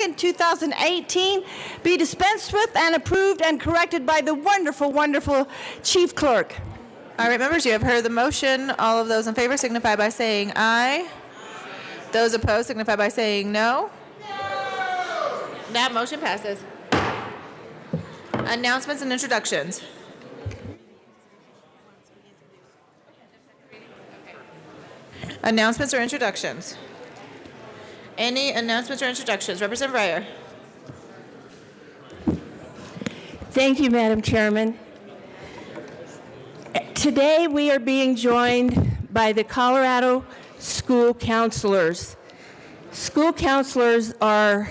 2nd, 2018 be dispensed with and approved and corrected by the wonderful, wonderful Chief Clerk. All right, members, you have heard the motion. All of those in favor signify by saying aye. Those opposed signify by saying no. That motion passes. Announcements and introductions. Announcements or introductions? Any announcements or introductions? Representative Breyer. Thank you, Madam Chairman. Today we are being joined by the Colorado school counselors. School counselors are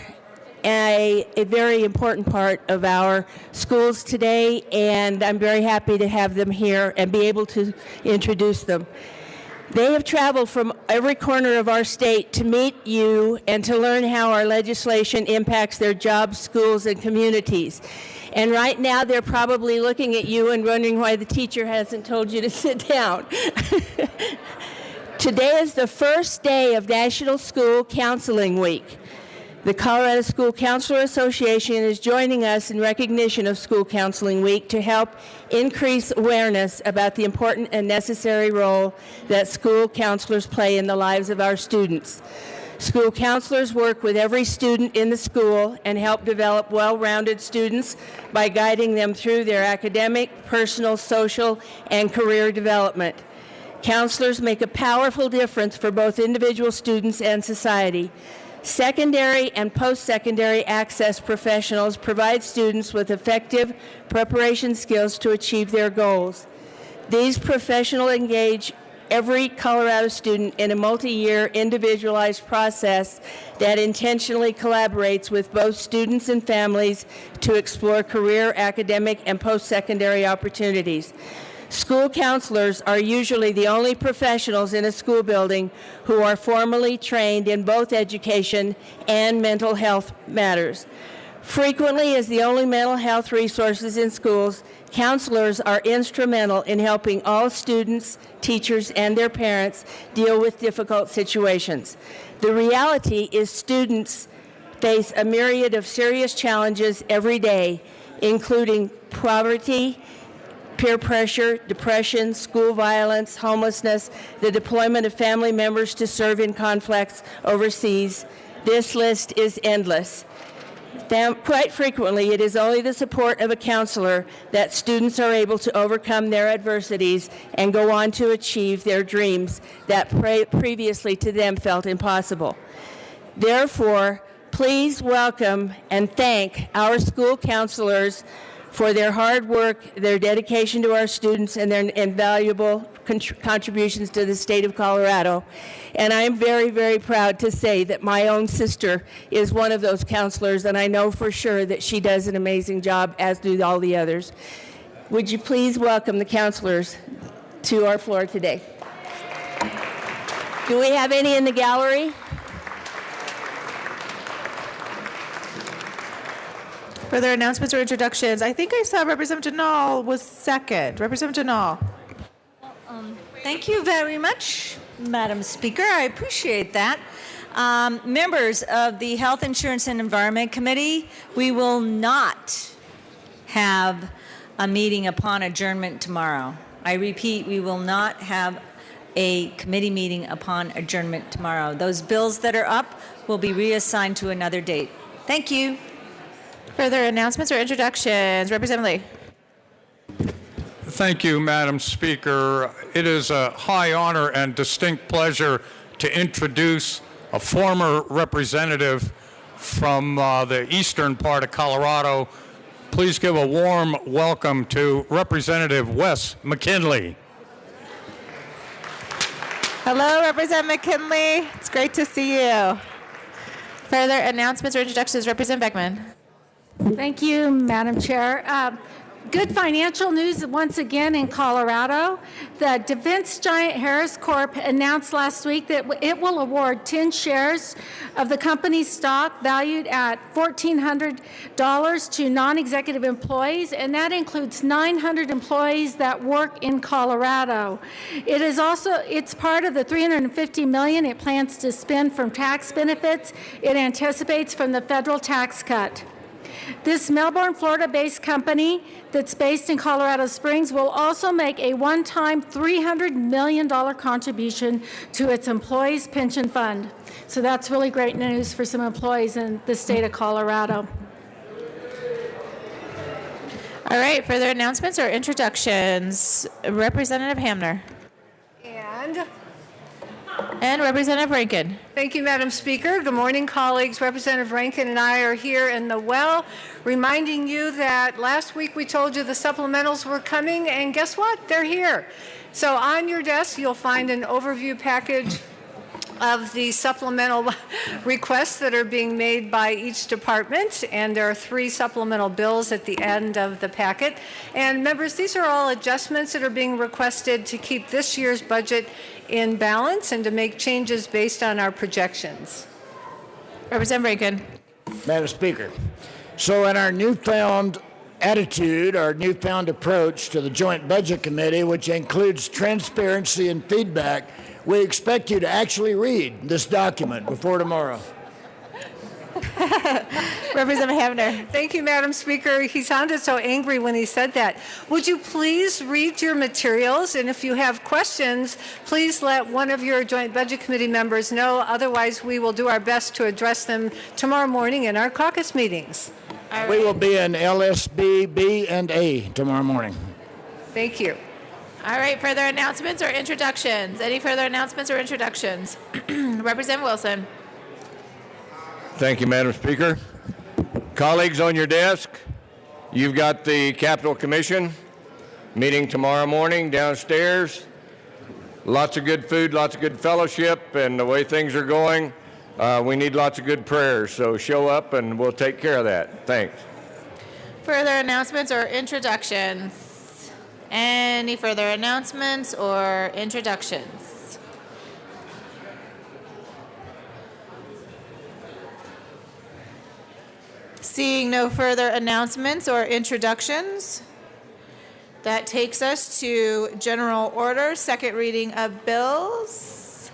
a very important part of our schools today, and I'm very happy to have them here and be able to introduce them. They have traveled from every corner of our state to meet you and to learn how our legislation impacts their jobs, schools, and communities. And right now they're probably looking at you and wondering why the teacher hasn't told you to sit down. Today is the first day of National School Counseling Week. The Colorado School Counselor Association is joining us in recognition of School Counseling Week to help increase awareness about the important and necessary role that school counselors play in the lives of our students. School counselors work with every student in the school and help develop well-rounded students by guiding them through their academic, personal, social, and career development. Counselors make a powerful difference for both individual students and society. Secondary and post-secondary access professionals provide students with effective preparation skills to achieve their goals. These professionals engage every Colorado student in a multi-year individualized process that intentionally collaborates with both students and families to explore career, academic, and post-secondary opportunities. School counselors are usually the only professionals in a school building who are formally trained in both education and mental health matters. Frequently, as the only mental health resources in schools, counselors are instrumental in helping all students, teachers, and their parents deal with difficult situations. The reality is students face a myriad of serious challenges every day, including poverty, peer pressure, depression, school violence, homelessness, the deployment of family members to serve in conflicts overseas. This list is endless. Quite frequently, it is only the support of a counselor that students are able to overcome their adversities and go on to achieve their dreams that previously to them felt impossible. Therefore, please welcome and thank our school counselors for their hard work, their dedication to our students, and their invaluable contributions to the state of Colorado. And I'm very, very proud to say that my own sister is one of those counselors, and I know for sure that she does an amazing job, as do all the others. Would you please welcome the counselors to our floor today? Do we have any in the gallery? Further announcements or introductions? I think I saw Representative Janal was second. Representative Janal. Thank you very much, Madam Speaker. I appreciate that. Members of the Health Insurance and Environment Committee, we will not have a meeting upon adjournment tomorrow. I repeat, we will not have a committee meeting upon adjournment tomorrow. Those bills that are up will be reassigned to another date. Thank you. Further announcements or introductions? Representative Lee. Thank you, Madam Speaker. It is a high honor and distinct pleasure to introduce a former representative from the eastern part of Colorado. Please give a warm welcome to Representative Wes McKinley. Hello, Representative McKinley. It's great to see you. Further announcements or introductions? Representative Beckman. Thank you, Madam Chair. Good financial news once again in Colorado. The defense giant Harris Corp announced last week that it will award 10 shares of the company's stock valued at $1,400 to non-executive employees, and that includes 900 employees that work in Colorado. It's part of the $350 million it plans to spend from tax benefits it anticipates from the federal tax cut. This Melbourne, Florida-based company that's based in Colorado Springs will also make a one-time $300 million contribution to its employees' pension fund. So that's really great news for some employees in the state of Colorado. All right, further announcements or introductions? Representative Hamner. And Representative Rankin. Thank you, Madam Speaker. Good morning, colleagues. Representative Rankin and I are here in the well, reminding you that last week we told you the supplementals were coming, and guess what? They're here. So on your desk, you'll find an overview package of the supplemental requests that are being made by each department, and there are 3 supplemental bills at the end of the packet. And members, these are all adjustments that are being requested to keep this year's budget in balance and to make changes based on our projections. Representative Rankin. Madam Speaker, so in our newfound attitude, our newfound approach to the Joint Budget Committee, which includes transparency and feedback, we expect you to actually read this document before tomorrow. Representative Hamner. Thank you, Madam Speaker. He sounded so angry when he said that. Would you please read your materials? And if you have questions, please let one of your Joint Budget Committee members know. Otherwise, we will do our best to address them tomorrow morning in our caucus meetings. We will be in LSB B and A tomorrow morning. Thank you. All right, further announcements or introductions? Any further announcements or introductions? Representative Wilson. Thank you, Madam Speaker. Colleagues, on your desk, you've got the Capital Commission meeting tomorrow morning downstairs. Lots of good food, lots of good fellowship, and the way things are going, we need lots of good prayers. So show up and we'll take care of that. Thanks. Further announcements or introductions? Any further announcements or introductions? Seeing no further announcements or introductions, that takes us to general order, second reading of bills.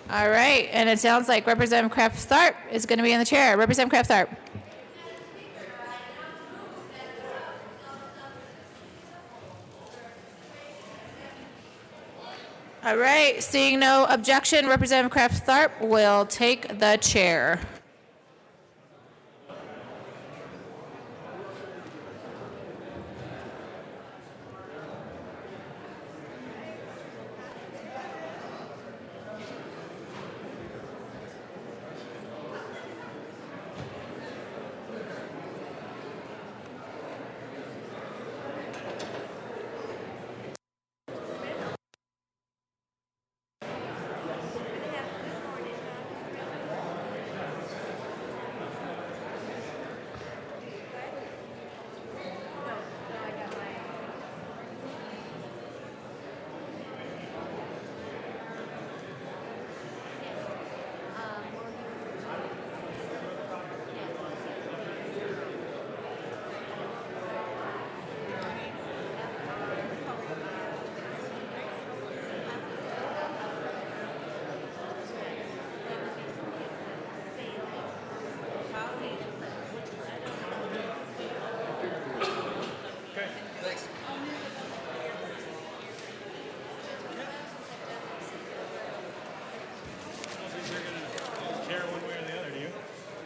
All right, and it sounds like Representative Kraft-Tharp is going to be in the chair. Representative Kraft-Tharp. All right, seeing no objection, Representative Kraft-Tharp will take the chair.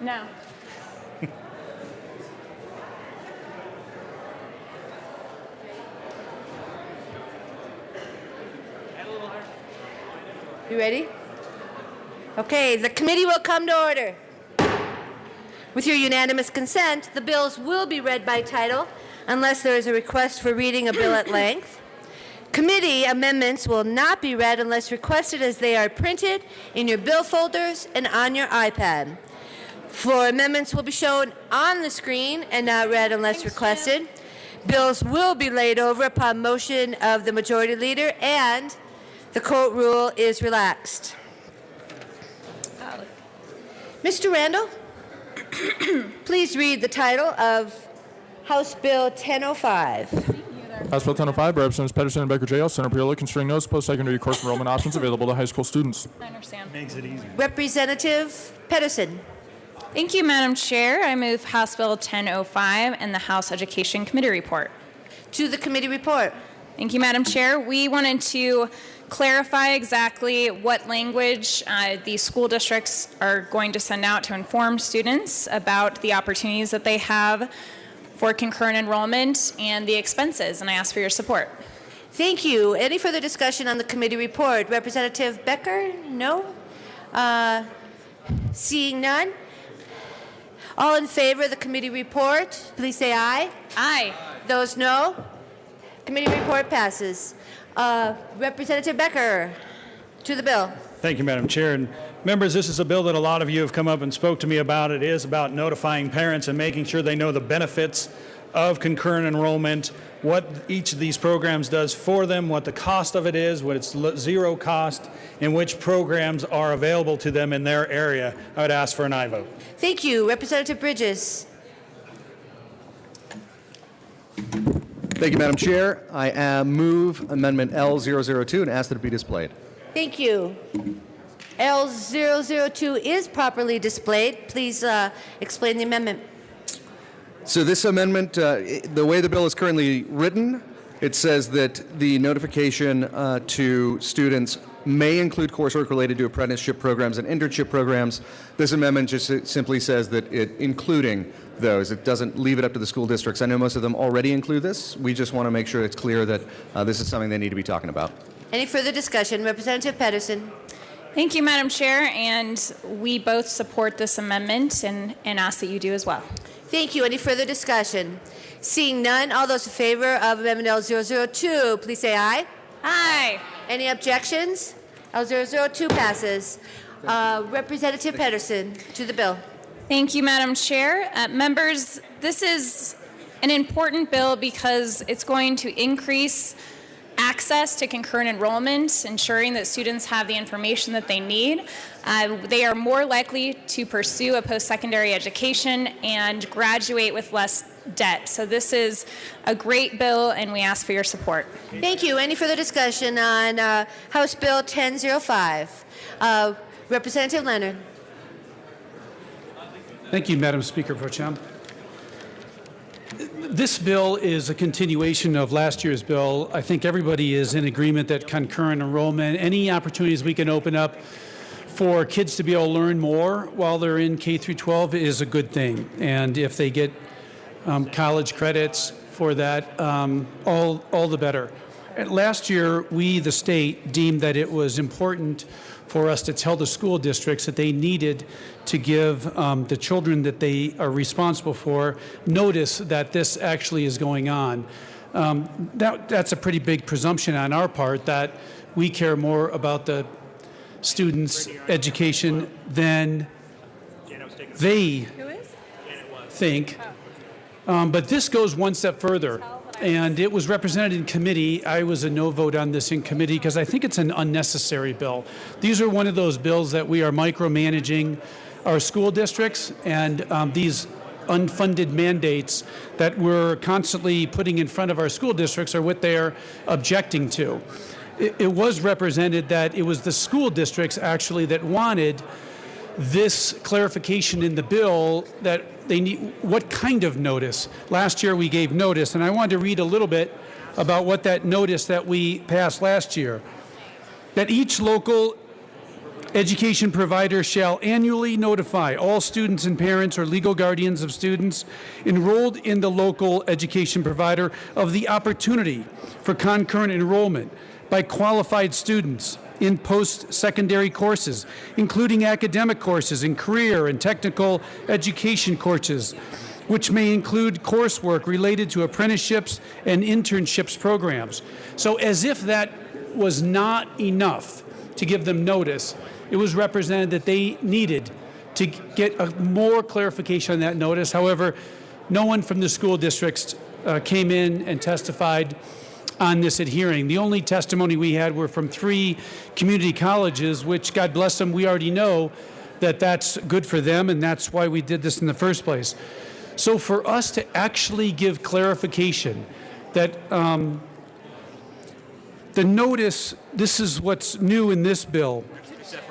No. You ready? Okay, the committee will come to order. With your unanimous consent, the bills will be read by title unless there is a request for reading a bill at length. Committee amendments will not be read unless requested, as they are printed in your bill folders and on your iPad. Floor amendments will be shown on the screen and not read unless requested. Bills will be laid over upon motion of the majority leader, and the court rule is relaxed. Mr. Randall, please read the title of House Bill 1005. House Bill 1005, by Representatives Pedersen and Becker JL, Senator Piola, constraining notes, post-secondary course enrollment options available to high school students. I understand. Representative Pedersen. Thank you, Madam Chair. I move House Bill 1005 and the House Education Committee report. To the committee report. Thank you, Madam Chair. We wanted to clarify exactly what language the school districts are going to send out to inform students about the opportunities that they have for concurrent enrollment and the expenses, and I ask for your support. Thank you. Any further discussion on the committee report? Representative Becker? No? Seeing none? All in favor of the committee report, please say aye. Aye. Those no? Committee report passes. Representative Becker, to the bill. Thank you, Madam Chair. And members, this is a bill that a lot of you have come up and spoke to me about. It is about notifying parents and making sure they know the benefits of concurrent enrollment, what each of these programs does for them, what the cost of it is, what it's zero cost, and which programs are available to them in their area. I would ask for an aye vote. Thank you. Representative Bridges. Thank you, Madam Chair. I move Amendment L002 and ask that it be displayed. Thank you. L002 is properly displayed. Please explain the amendment. So this amendment, the way the bill is currently written, it says that the notification to students may include coursework related to apprenticeship programs and internship programs. This amendment just simply says that including those. It doesn't leave it up to the school districts. I know most of them already include this. We just want to make sure it's clear that this is something they need to be talking about. Any further discussion? Representative Pedersen. Thank you, Madam Chair, and we both support this amendment and ask that you do as well. Thank you. Any further discussion? Seeing none, all those in favor of Amendment L002, please say aye. Aye. Any objections? L002 passes. Representative Pedersen, to the bill. Thank you, Madam Chair. Members, this is an important bill because it's going to increase access to concurrent enrollment, ensuring that students have the information that they need. They are more likely to pursue a post-secondary education and graduate with less debt. So this is a great bill, and we ask for your support. Thank you. Any further discussion on House Bill 1005? Representative Leonard. Thank you, Madam Speaker Pro Tem. This bill is a continuation of last year's bill. I think everybody is in agreement that concurrent enrollment, any opportunities we can open up for kids to be able to learn more while they're in K through 12 is a good thing. And if they get college credits for that, all the better. Last year, we, the state, deemed that it was important for us to tell the school districts that they needed to give the children that they are responsible for notice that this actually is going on. That's a pretty big presumption on our part that we care more about the students' education than they think. But this goes one step further. And it was represented in committee. I was a no vote on this in committee because I think it's an unnecessary bill. These are one of those bills that we are micromanaging our school districts, and these unfunded mandates that we're constantly putting in front of our school districts are what they're objecting to. It was represented that it was the school districts actually that wanted this clarification in the bill that they need what kind of notice. Last year we gave notice, and I wanted to read a little bit about what that notice that we passed last year. That each local education provider shall annually notify all students and parents or legal guardians of students enrolled in the local education provider of the opportunity for concurrent enrollment by qualified students in post-secondary courses, including academic courses and career and technical education courses, which may include coursework related to apprenticeships and internships programs. So as if that was not enough to give them notice, it was represented that they needed to get more clarification on that notice. However, no one from the school districts came in and testified on this at hearing. The only testimony we had were from 3 community colleges, which, God bless them, we already know that that's good for them, and that's why we did this in the first place. So for us to actually give clarification that the notice, this is what's new in this bill,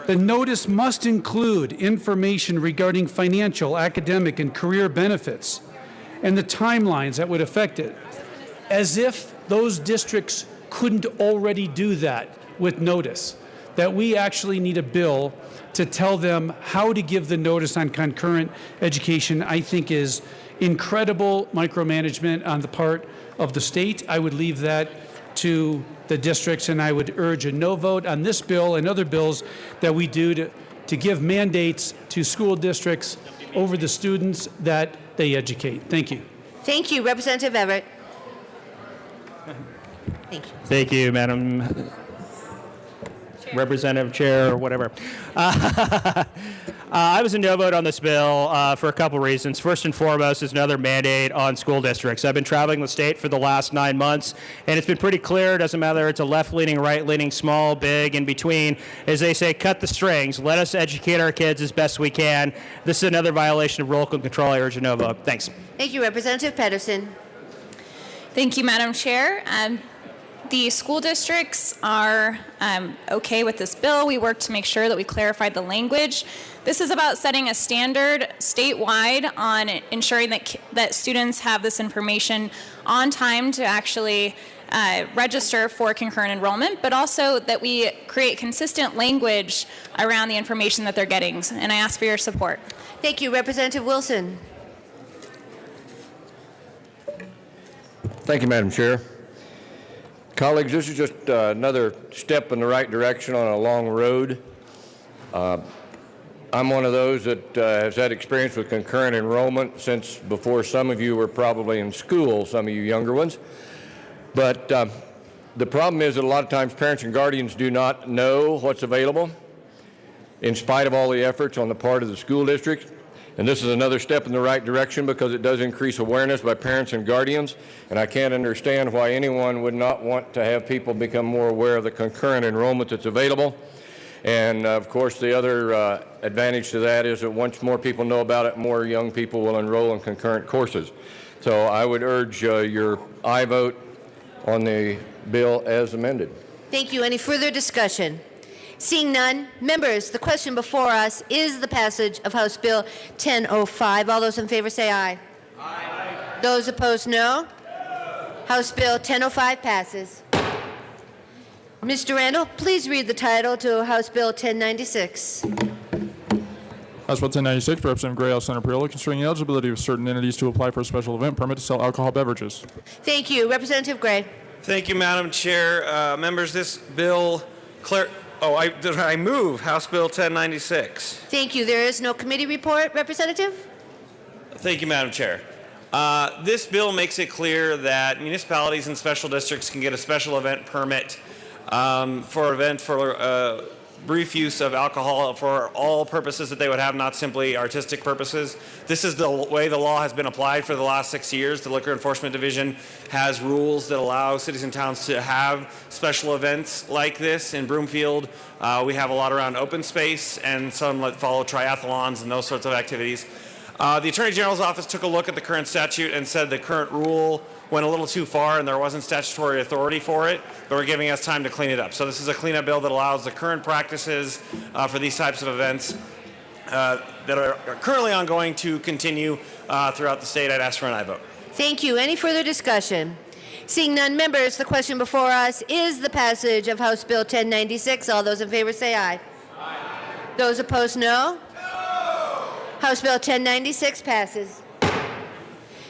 the notice must include information regarding financial, academic, and career benefits and the timelines that would affect it, as if those districts couldn't already do that with notice. That we actually need a bill to tell them how to give the notice on concurrent education, I think is incredible micromanagement on the part of the state. I would leave that to the districts, and I would urge a no vote on this bill and other bills that we do to give mandates to school districts over the students that they educate. Thank you. Thank you, Representative Everett. Thank you. Thank you, Madam Representative Chair, or whatever. I was a no vote on this bill for a couple reasons. First and foremost is another mandate on school districts. I've been traveling the state for the last 9 months, and it's been pretty clear. It doesn't matter it's a left-leaning, right-leaning, small, big, in between. As they say, cut the strings. Let us educate our kids as best we can. This is another violation of local control. I urge a no vote. Thanks. Thank you, Representative Pedersen. Thank you, Madam Chair. The school districts are okay with this bill. We worked to make sure that we clarified the language. This is about setting a standard statewide on ensuring that students have this information on time to actually register for concurrent enrollment, but also that we create consistent language around the information that they're getting. And I ask for your support. Thank you, Representative Wilson. Thank you, Madam Chair. Colleagues, this is just another step in the right direction on a long road. I'm one of those that has had experience with concurrent enrollment since before some of you were probably in school, some of you younger ones. But the problem is that a lot of times parents and guardians do not know what's available in spite of all the efforts on the part of the school district. And this is another step in the right direction because it does increase awareness by parents and guardians. And I can't understand why anyone would not want to have people become more aware of the concurrent enrollment that's available. And of course, the other advantage to that is that once more people know about it, more young people will enroll in concurrent courses. So I would urge your aye vote on the bill as amended. Thank you. Any further discussion? Seeing none, members, the question before us is the passage of House Bill 1005. All those in favor say aye. Aye. Those opposed, no. House Bill 1005 passes. Mr. Randall, please read the title to House Bill 1096. House Bill 1096, Representative Gray, House Senator Priola, concerning the eligibility of certain entities to apply for a special event permit to sell alcohol beverages. Thank you. Representative Gray. Thank you, Madam Chair. Members, this bill I move House Bill 1096. Thank you. There is no committee report. Representative? Thank you, Madam Chair. This bill makes it clear that municipalities and special districts can get a special event permit for event for brief use of alcohol for all purposes that they would have, not simply artistic purposes. This is the way the law has been applied for the last 6 years. The Liquor Enforcement Division has rules that allow cities and towns to have special events like this. In Broomfield, we have a lot around open space and some that follow triathlons and those sorts of activities. The Attorney General's office took a look at the current statute and said the current rule went a little too far and there wasn't statutory authority for it, but we're giving us time to clean it up. So this is a cleanup bill that allows the current practices for these types of events that are currently ongoing to continue throughout the state. I'd ask for an aye vote. Thank you. Any further discussion? Seeing none, members, the question before us is the passage of House Bill 1096. All those in favor say aye. Aye. Those opposed, no. House Bill 1096 passes.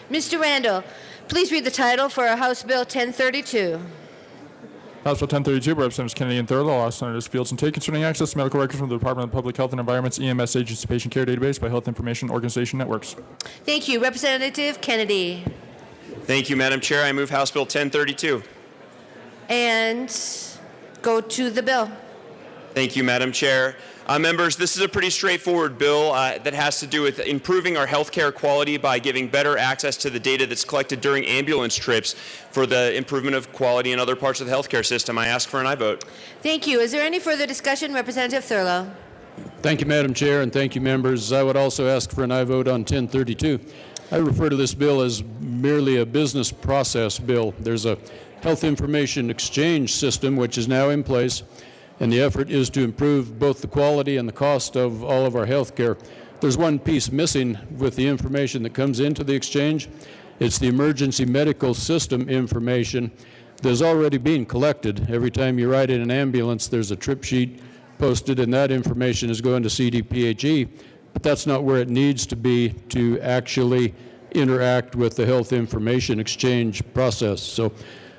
Mr. Randall, please read the title for House Bill 1032. House Bill 1032, Representatives Kennedy and Thurlow, House Senators Fields and Tate, concerning access to medical records from the Department of Public Health and Environment's EMS Agency Patient Care Database by Health Information Organization Networks. Thank you. Representative Kennedy. Thank you, Madam Chair. I move House Bill 1032. And go to the bill. Thank you, Madam Chair. Members, this is a pretty straightforward bill that has to do with improving our healthcare quality by giving better access to the data that's collected during ambulance trips for the improvement of quality in other parts of the healthcare system. I ask for an aye vote. Thank you. Is there any further discussion? Representative Thurlow. Thank you, Madam Chair, and thank you, members. I would also ask for an aye vote on 1032. I refer to this bill as merely a business process bill. There's a health information exchange system which is now in place, and the effort is to improve both the quality and the cost of all of our health care. There's one piece missing with the information that comes into the exchange. It's the emergency medical system information that's already being collected. Every time you ride in an ambulance, there's a trip sheet posted, and that information is going to CDPHE, but that's not where it needs to be to actually interact with the health information exchange process. So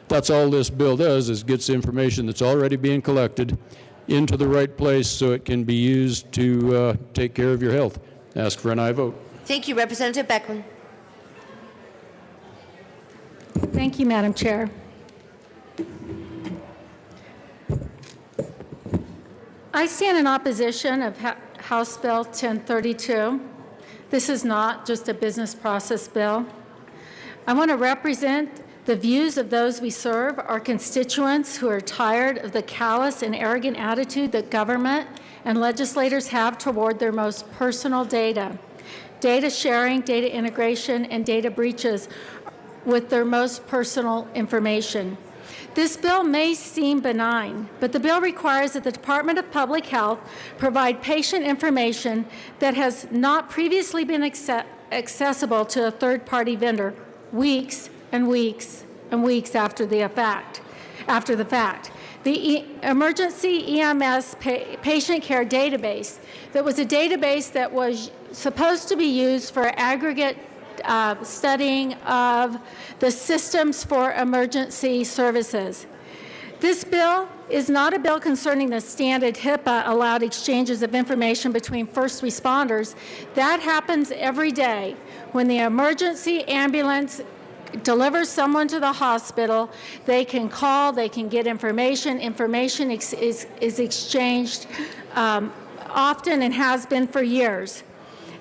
that's all this bill does, is gets information that's already being collected into the right place so it can be used to take care of your health. Ask for an aye vote. Thank you. Representative Beckman. Thank you, Madam Chair. I stand in opposition of House Bill 1032. This is not just a business process bill. I want to represent the views of those we serve, our constituents who are tired of the callous and arrogant attitude that government and legislators have toward their most personal data. Data sharing, data integration, and data breaches with their most personal information. This bill may seem benign, but the bill requires that the Department of Public Health provide patient information that has not previously been accessible to a third-party vendor weeks and weeks and weeks after the fact. The Emergency EMS Patient Care Database, that was a database that was supposed to be used for aggregate studying of the systems for emergency services. This bill is not a bill concerning the standard HIPAA-allowed exchanges of information between first responders. That happens every day. When the emergency ambulance delivers someone to the hospital, they can call, they can get information. Information is exchanged often and has been for years.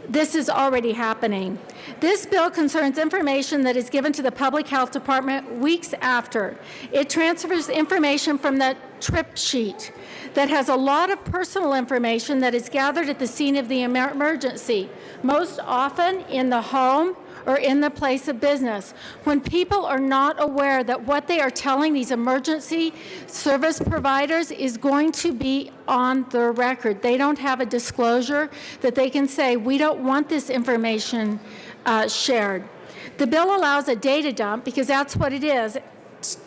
This is already happening. This bill concerns information that is given to the Public Health Department weeks after. It transfers information from the trip sheet that has a lot of personal information that is gathered at the scene of the emergency, most often in the home or in the place of business. When people are not aware that what they are telling these emergency service providers is going to be on their record, they don't have a disclosure that they can say, we don't want this information shared. The bill allows a data dump, because that's what it is,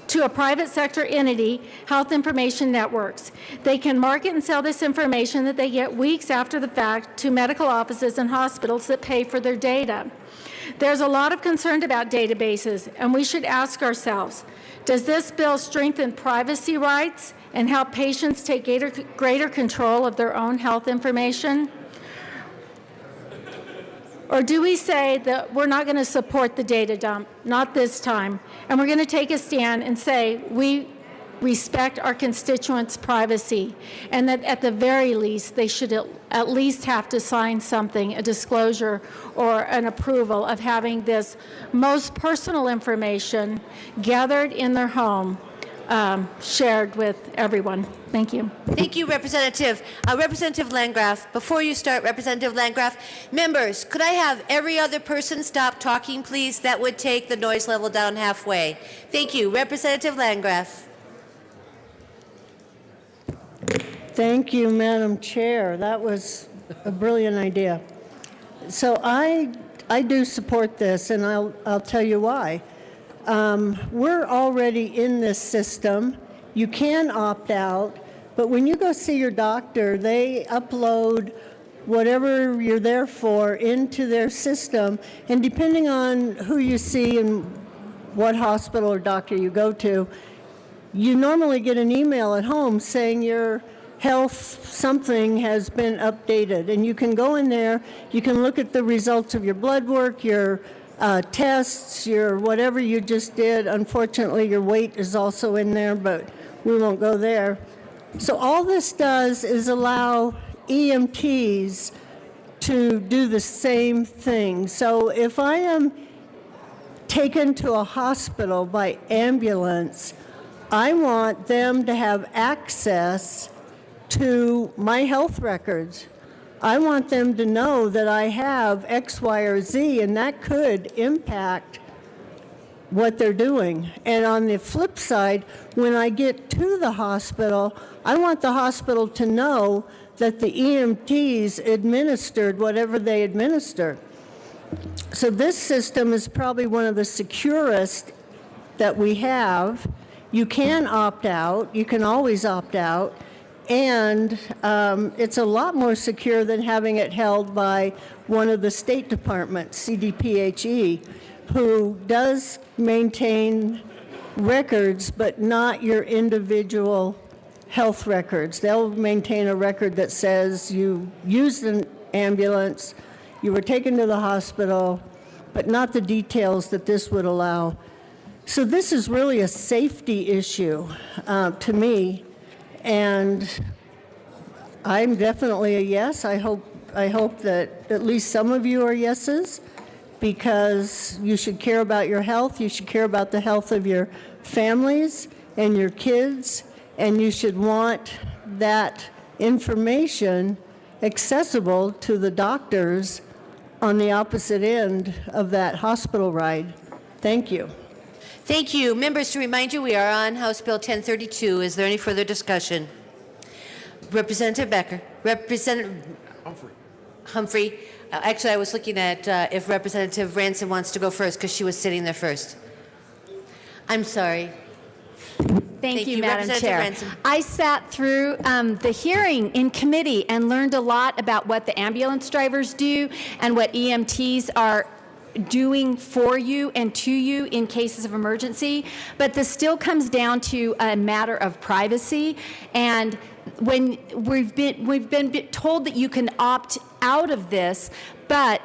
to a private sector entity, Health Information Networks. They can market and sell this information that they get weeks after the fact to medical offices and hospitals that pay for their data. There's a lot of concern about databases, and we should ask ourselves, does this bill strengthen privacy rights and help patients take greater control of their own health information? Or do we say that we're not going to support the data dump, not this time, and we're going to take a stand and say we respect our constituents' privacy, and that at the very least they should at least have to sign something, a disclosure or an approval of having this most personal information gathered in their home shared with everyone. Thank you. Thank you, Representative. Representative Landgraf, before you start, Representative Landgraf, members, could I have every other person stop talking, please? That would take the noise level down halfway. Thank you. Representative Landgraf. Thank you, Madam Chair. That was a brilliant idea. So I do support this, and I'll tell you why. We're already in this system. You can opt out, but when you go see your doctor, they upload whatever you're there for into their system, and depending on who you see and what hospital or doctor you go to, you normally get an email at home saying your health something has been updated, and you can go in there, you can look at the results of your blood work, your tests, your whatever you just did. Unfortunately, your weight is also in there, but we won't go there. So all this does is allow EMTs to do the same thing. So if I am taken to a hospital by ambulance, I want them to have access to my health records. I want them to know that I have X, Y, or Z, and that could impact what they're doing. And on the flip side, when I get to the hospital, I want the hospital to know that the EMTs administered whatever they administer. So this system is probably one of the securest that we have. You can opt out. You can always opt out. And it's a lot more secure than having it held by one of the state departments, CDPHE, who does maintain records, but not your individual health records. They'll maintain a record that says you used an ambulance, you were taken to the hospital, but not the details that this would allow. So this is really a safety issue to me, and I'm definitely a yes. I hope that at least some of you are yeses, because you should care about your health, you should care about the health of your families and your kids, and you should want that information accessible to the doctors on the opposite end of that hospital ride. Thank you. Thank you. Members, to remind you, we are on House Bill 1032. Is there any further discussion? Representative Becker. Representative Humphrey. Actually, I was looking at if Representative Ransom wants to go first, because she was sitting there first. I'm sorry. Thank you, Madam Representative Chair. Ransom. I sat through the hearing in committee and learned a lot about what the ambulance drivers do and what EMTs are doing for you and to you in cases of emergency. But this still comes down to a matter of privacy. And when we've been told that you can opt out of this, but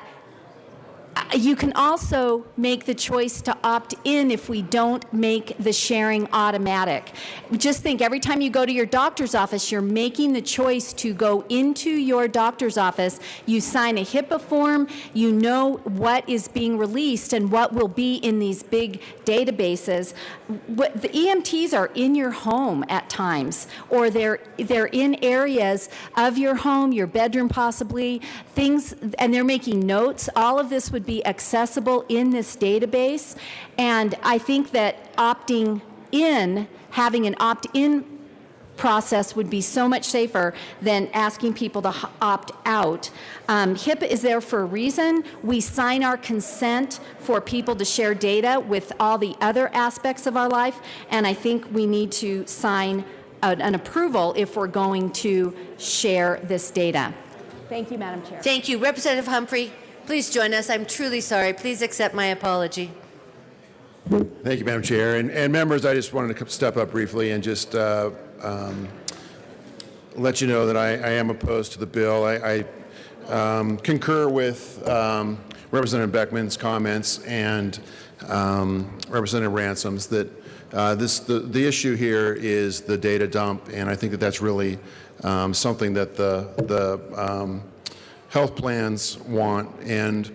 you can also make the choice to opt in if we don't make the sharing automatic. Just think, every time you go to your doctor's office, you're making the choice to go into your doctor's office. You sign a HIPAA form, you know what is being released and what will be in these big databases. The EMTs are in your home at times, or they're in areas of your home, your bedroom possibly, things, and they're making notes. All of this would be accessible in this database, and I think that opting in, having an opt-in process would be so much safer than asking people to opt out. HIPAA is there for a reason. We sign our consent for people to share data with all the other aspects of our life, and I think we need to sign an approval if we're going to share this data. Thank you, Madam Chair. Thank you. Representative Humphrey, please join us. I'm truly sorry. Please accept my apology. Thank you, Madam Chair. And members, I just wanted to step up briefly and just let you know that I am opposed to the bill. I concur with Representative Beckman's comments and Representative Ransom's that the issue here is the data dump, and I think that that's really something that the health plans want, and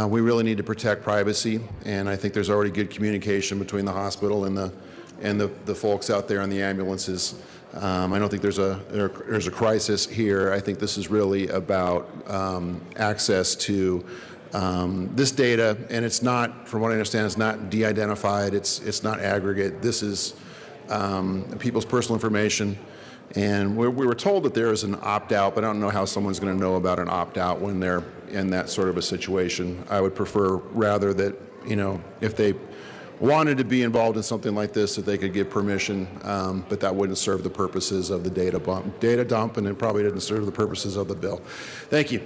we really need to protect privacy. And I think there's already good communication between the hospital and the folks out there in the ambulances. I don't think there's a crisis here. I think this is really about access to this data, and it's not, from what I understand, it's not de-identified. It's not aggregate. This is people's personal information. And we were told that there is an opt-out, but I don't know how someone's going to know about an opt-out when they're in that sort of a situation. I would prefer rather that, if they wanted to be involved in something like this, that they could give permission, but that wouldn't serve the purposes of the data dump, and it probably didn't serve the purposes of the bill. Thank you.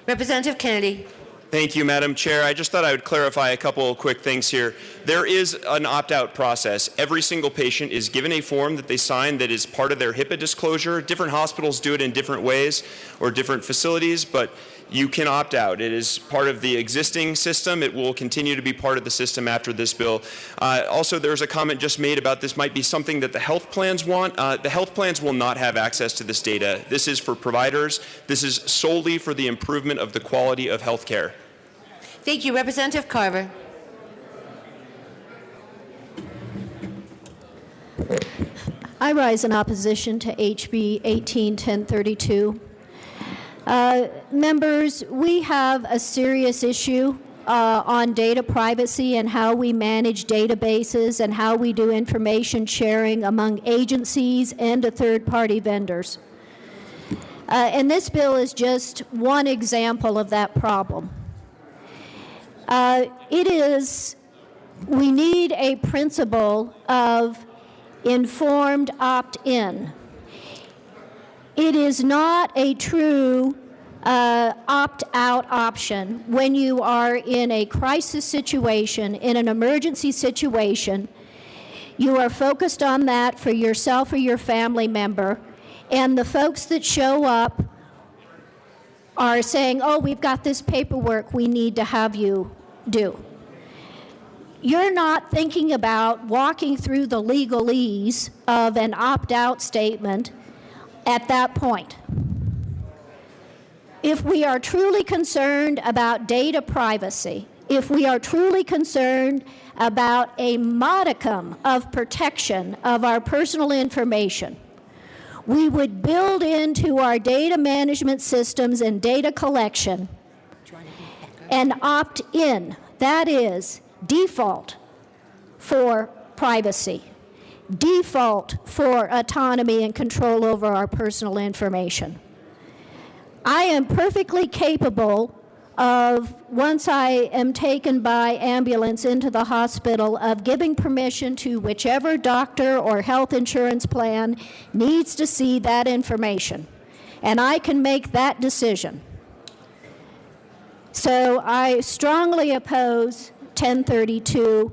Representative Kennedy. Thank you, Madam Chair. I just thought I would clarify a couple of quick things here. There is an opt-out process. Every single patient is given a form that they sign that is part of their HIPAA disclosure. Different hospitals do it in different ways or different facilities, but you can opt out. It is part of the existing system. It will continue to be part of the system after this bill. Also, there's a comment just made about this might be something that the health plans want. The health plans will not have access to this data. This is for providers. This is solely for the improvement of the quality of health care. Thank you. Representative Carver. I rise in opposition to HB 181032. Members, we have a serious issue on data privacy and how we manage databases and how we do information sharing among agencies and to third-party vendors. And this bill is just one example of that problem. We need a principle of informed opt-in. It is not a true opt-out option when you are in a crisis situation, in an emergency situation. You are focused on that for yourself or your family member, and the folks that show up are saying, oh, we've got this paperwork we need to have you do. You're not thinking about walking through the legalese of an opt-out statement at that point. If we are truly concerned about data privacy, if we are truly concerned about a modicum of protection of our personal information, we would build into our data management systems and data collection an opt-in, that is, default for privacy, default for autonomy and control over our personal information. I am perfectly capable of, once I am taken by ambulance into the hospital, of giving permission to whichever doctor or health insurance plan needs to see that information. And I can make that decision. So I strongly oppose 1032.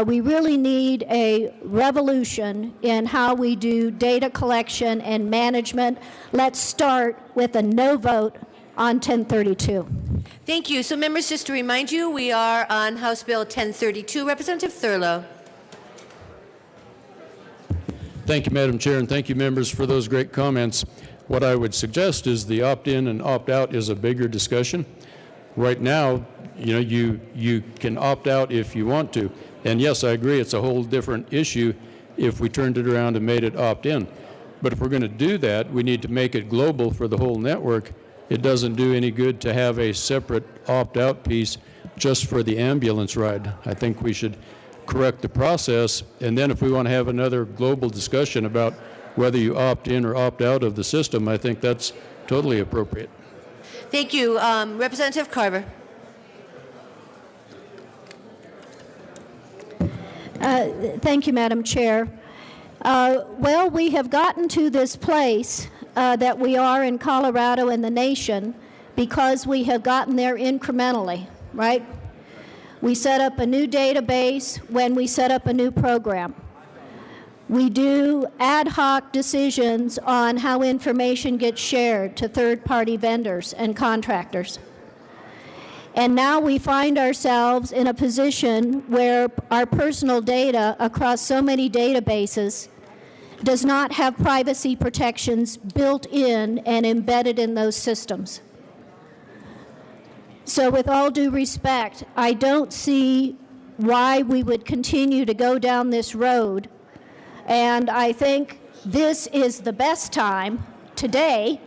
We really need a revolution in how we do data collection and management. Let's start with a no vote on 1032. Thank you. So members, just to remind you, we are on House Bill 1032. Representative Thurlow. Thank you, Madam Chair, and thank you, members, for those great comments. What I would suggest is the opt-in and opt-out is a bigger discussion. Right now, you can opt out if you want to. And yes, I agree, it's a whole different issue if we turned it around and made it opt-in. But if we're going to do that, we need to make it global for the whole network. It doesn't do any good to have a separate opt-out piece just for the ambulance ride. I think we should correct the process, and then if we want to have another global discussion about whether you opt in or opt out of the system, I think that's totally appropriate. Thank you. Representative Carver. Thank you, Madam Chair. Well, we have gotten to this place that we are in Colorado and the nation because we have gotten there incrementally, right? We set up a new database when we set up a new program. We do ad hoc decisions on how information gets shared to third-party vendors and contractors. And now we find ourselves in a position where our personal data across so many databases does not have privacy protections built in and embedded in those systems. So with all due respect, I don't see why we would continue to go down this road. And I think this is the best time, today,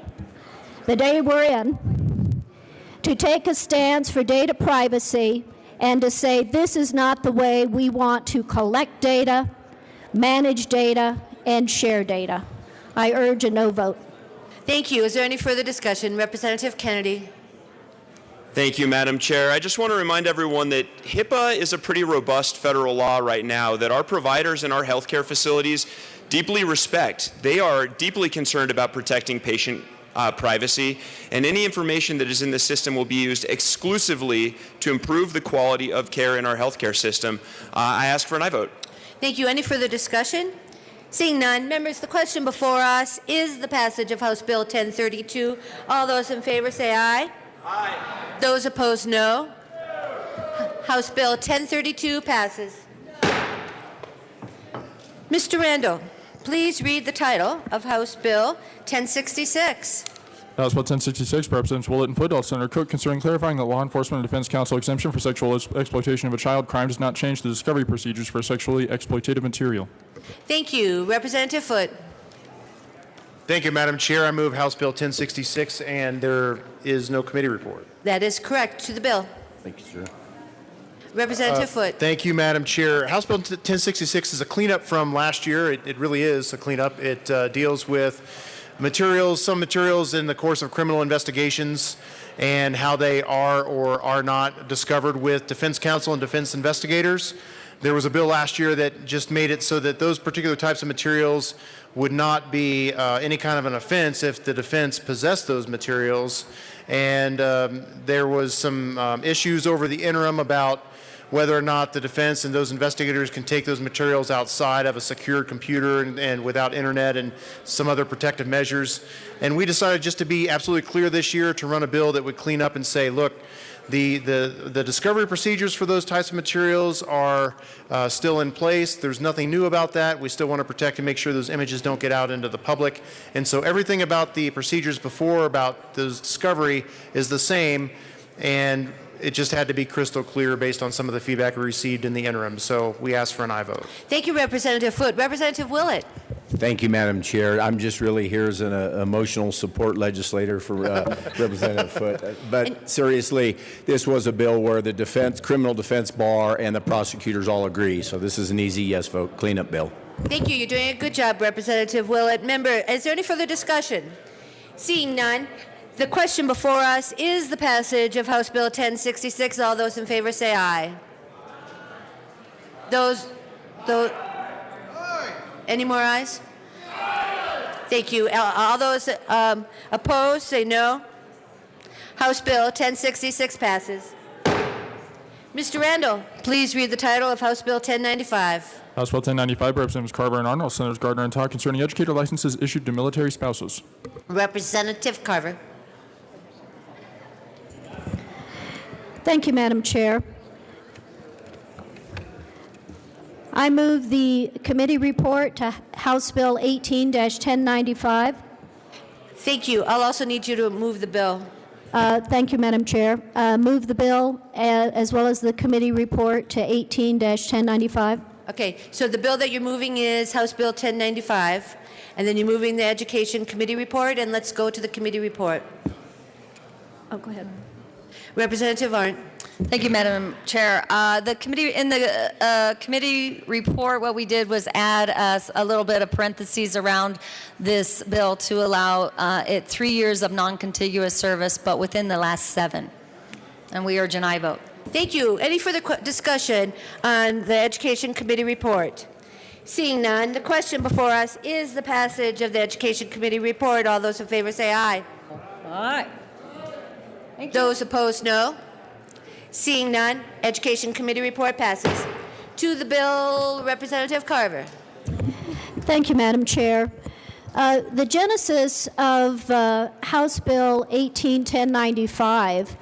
the day we're in, to take a stance for data privacy and to say this is not the way we want to collect data, manage data, and share data. I urge a no vote. Thank you. Is there any further discussion? Representative Kennedy. Thank you, Madam Chair. I just want to remind everyone that HIPAA is a pretty robust federal law right now that our providers and our healthcare facilities deeply respect. They are deeply concerned about protecting patient privacy, and any information that is in the system will be used exclusively to improve the quality of care in our healthcare system. I ask for an aye vote. Thank you. Any further discussion? Seeing none, members, the question before us is the passage of House Bill 1032. All those in favor say aye. Those opposed, no. House Bill 1032 passes. Mr. Randall, please read the title of House Bill 1066. House Bill 1066, Representatives Willett and Foote, Senator Cook, concerning clarifying that law enforcement and defense counsel exemption for sexual exploitation of a child crime does not change the discovery procedures for sexually exploitative material. Thank you. Representative Foote. Thank you, Madam Chair. I move House Bill 1066, and there is no committee report. That is correct. To the bill. Thank you, sir. Representative Foote. Thank you, Madam Chair. House Bill 1066 is a cleanup from last year. It really is a cleanup. It deals with some materials in the course of criminal investigations and how they are or are not discovered with defense counsel and defense investigators. There was a bill last year that just made it so that those particular types of materials would not be any kind of an offense if the defense possessed those materials. And there was some issues over the interim about whether or not the defense and those investigators can take those materials outside of a secured computer and without internet and some other protective measures. And we decided just to be absolutely clear this year to run a bill that would clean up and say, look, the discovery procedures for those types of materials are still in place. There's nothing new about that. We still want to protect and make sure those images don't get out into the public. And so everything about the procedures before about the discovery is the same, and it just had to be crystal clear based on some of the feedback we received in the interim. So we asked for an aye vote. Thank you, Representative Foote. Representative Willett. Thank you, Madam Chair. I'm just really here as an emotional support legislator for Representative Foote. But seriously, this was a bill where the criminal defense bar and the prosecutors all agree. So this is an easy yes vote, cleanup bill. Thank you. You're doing a good job, Representative Willett. Member, is there any further discussion? Seeing none, the question before us is the passage of House Bill 1066. All those in favor say aye. Any more ayes? Thank you. All those opposed say no. House Bill 1066 passes. Mr. Randall, please read the title of House Bill 1095. House Bill 1095, Representatives Carver and Arnold, Senators Gardner and Todd, concerning educator licenses issued to military spouses. Representative Carver. Thank you, Madam Chair. I move the committee report to House Bill 18-1095. Thank you. I'll also need you to move the bill. Thank you, Madam Chair. Move the bill as well as the committee report to 18-1095. Okay, so the bill that you're moving is House Bill 1095, and then you're moving the Education Committee report, and let's go to the committee report. Oh, go ahead. Representative Arndt. Thank you, Madam Chair. The committee report, what we did was add a little bit of parentheses around this bill to allow it 3 years of non-contiguous service, but within the last 7. And we urge an aye vote. Thank you. Any further discussion on the Education Committee report? Seeing none, the question before us is the passage of the Education Committee report. All those in favor say aye. Aye. Those opposed, no. Seeing none, Education Committee report passes. To the bill, Representative Carver. Thank you, Madam Chair. The genesis of House Bill 18-1095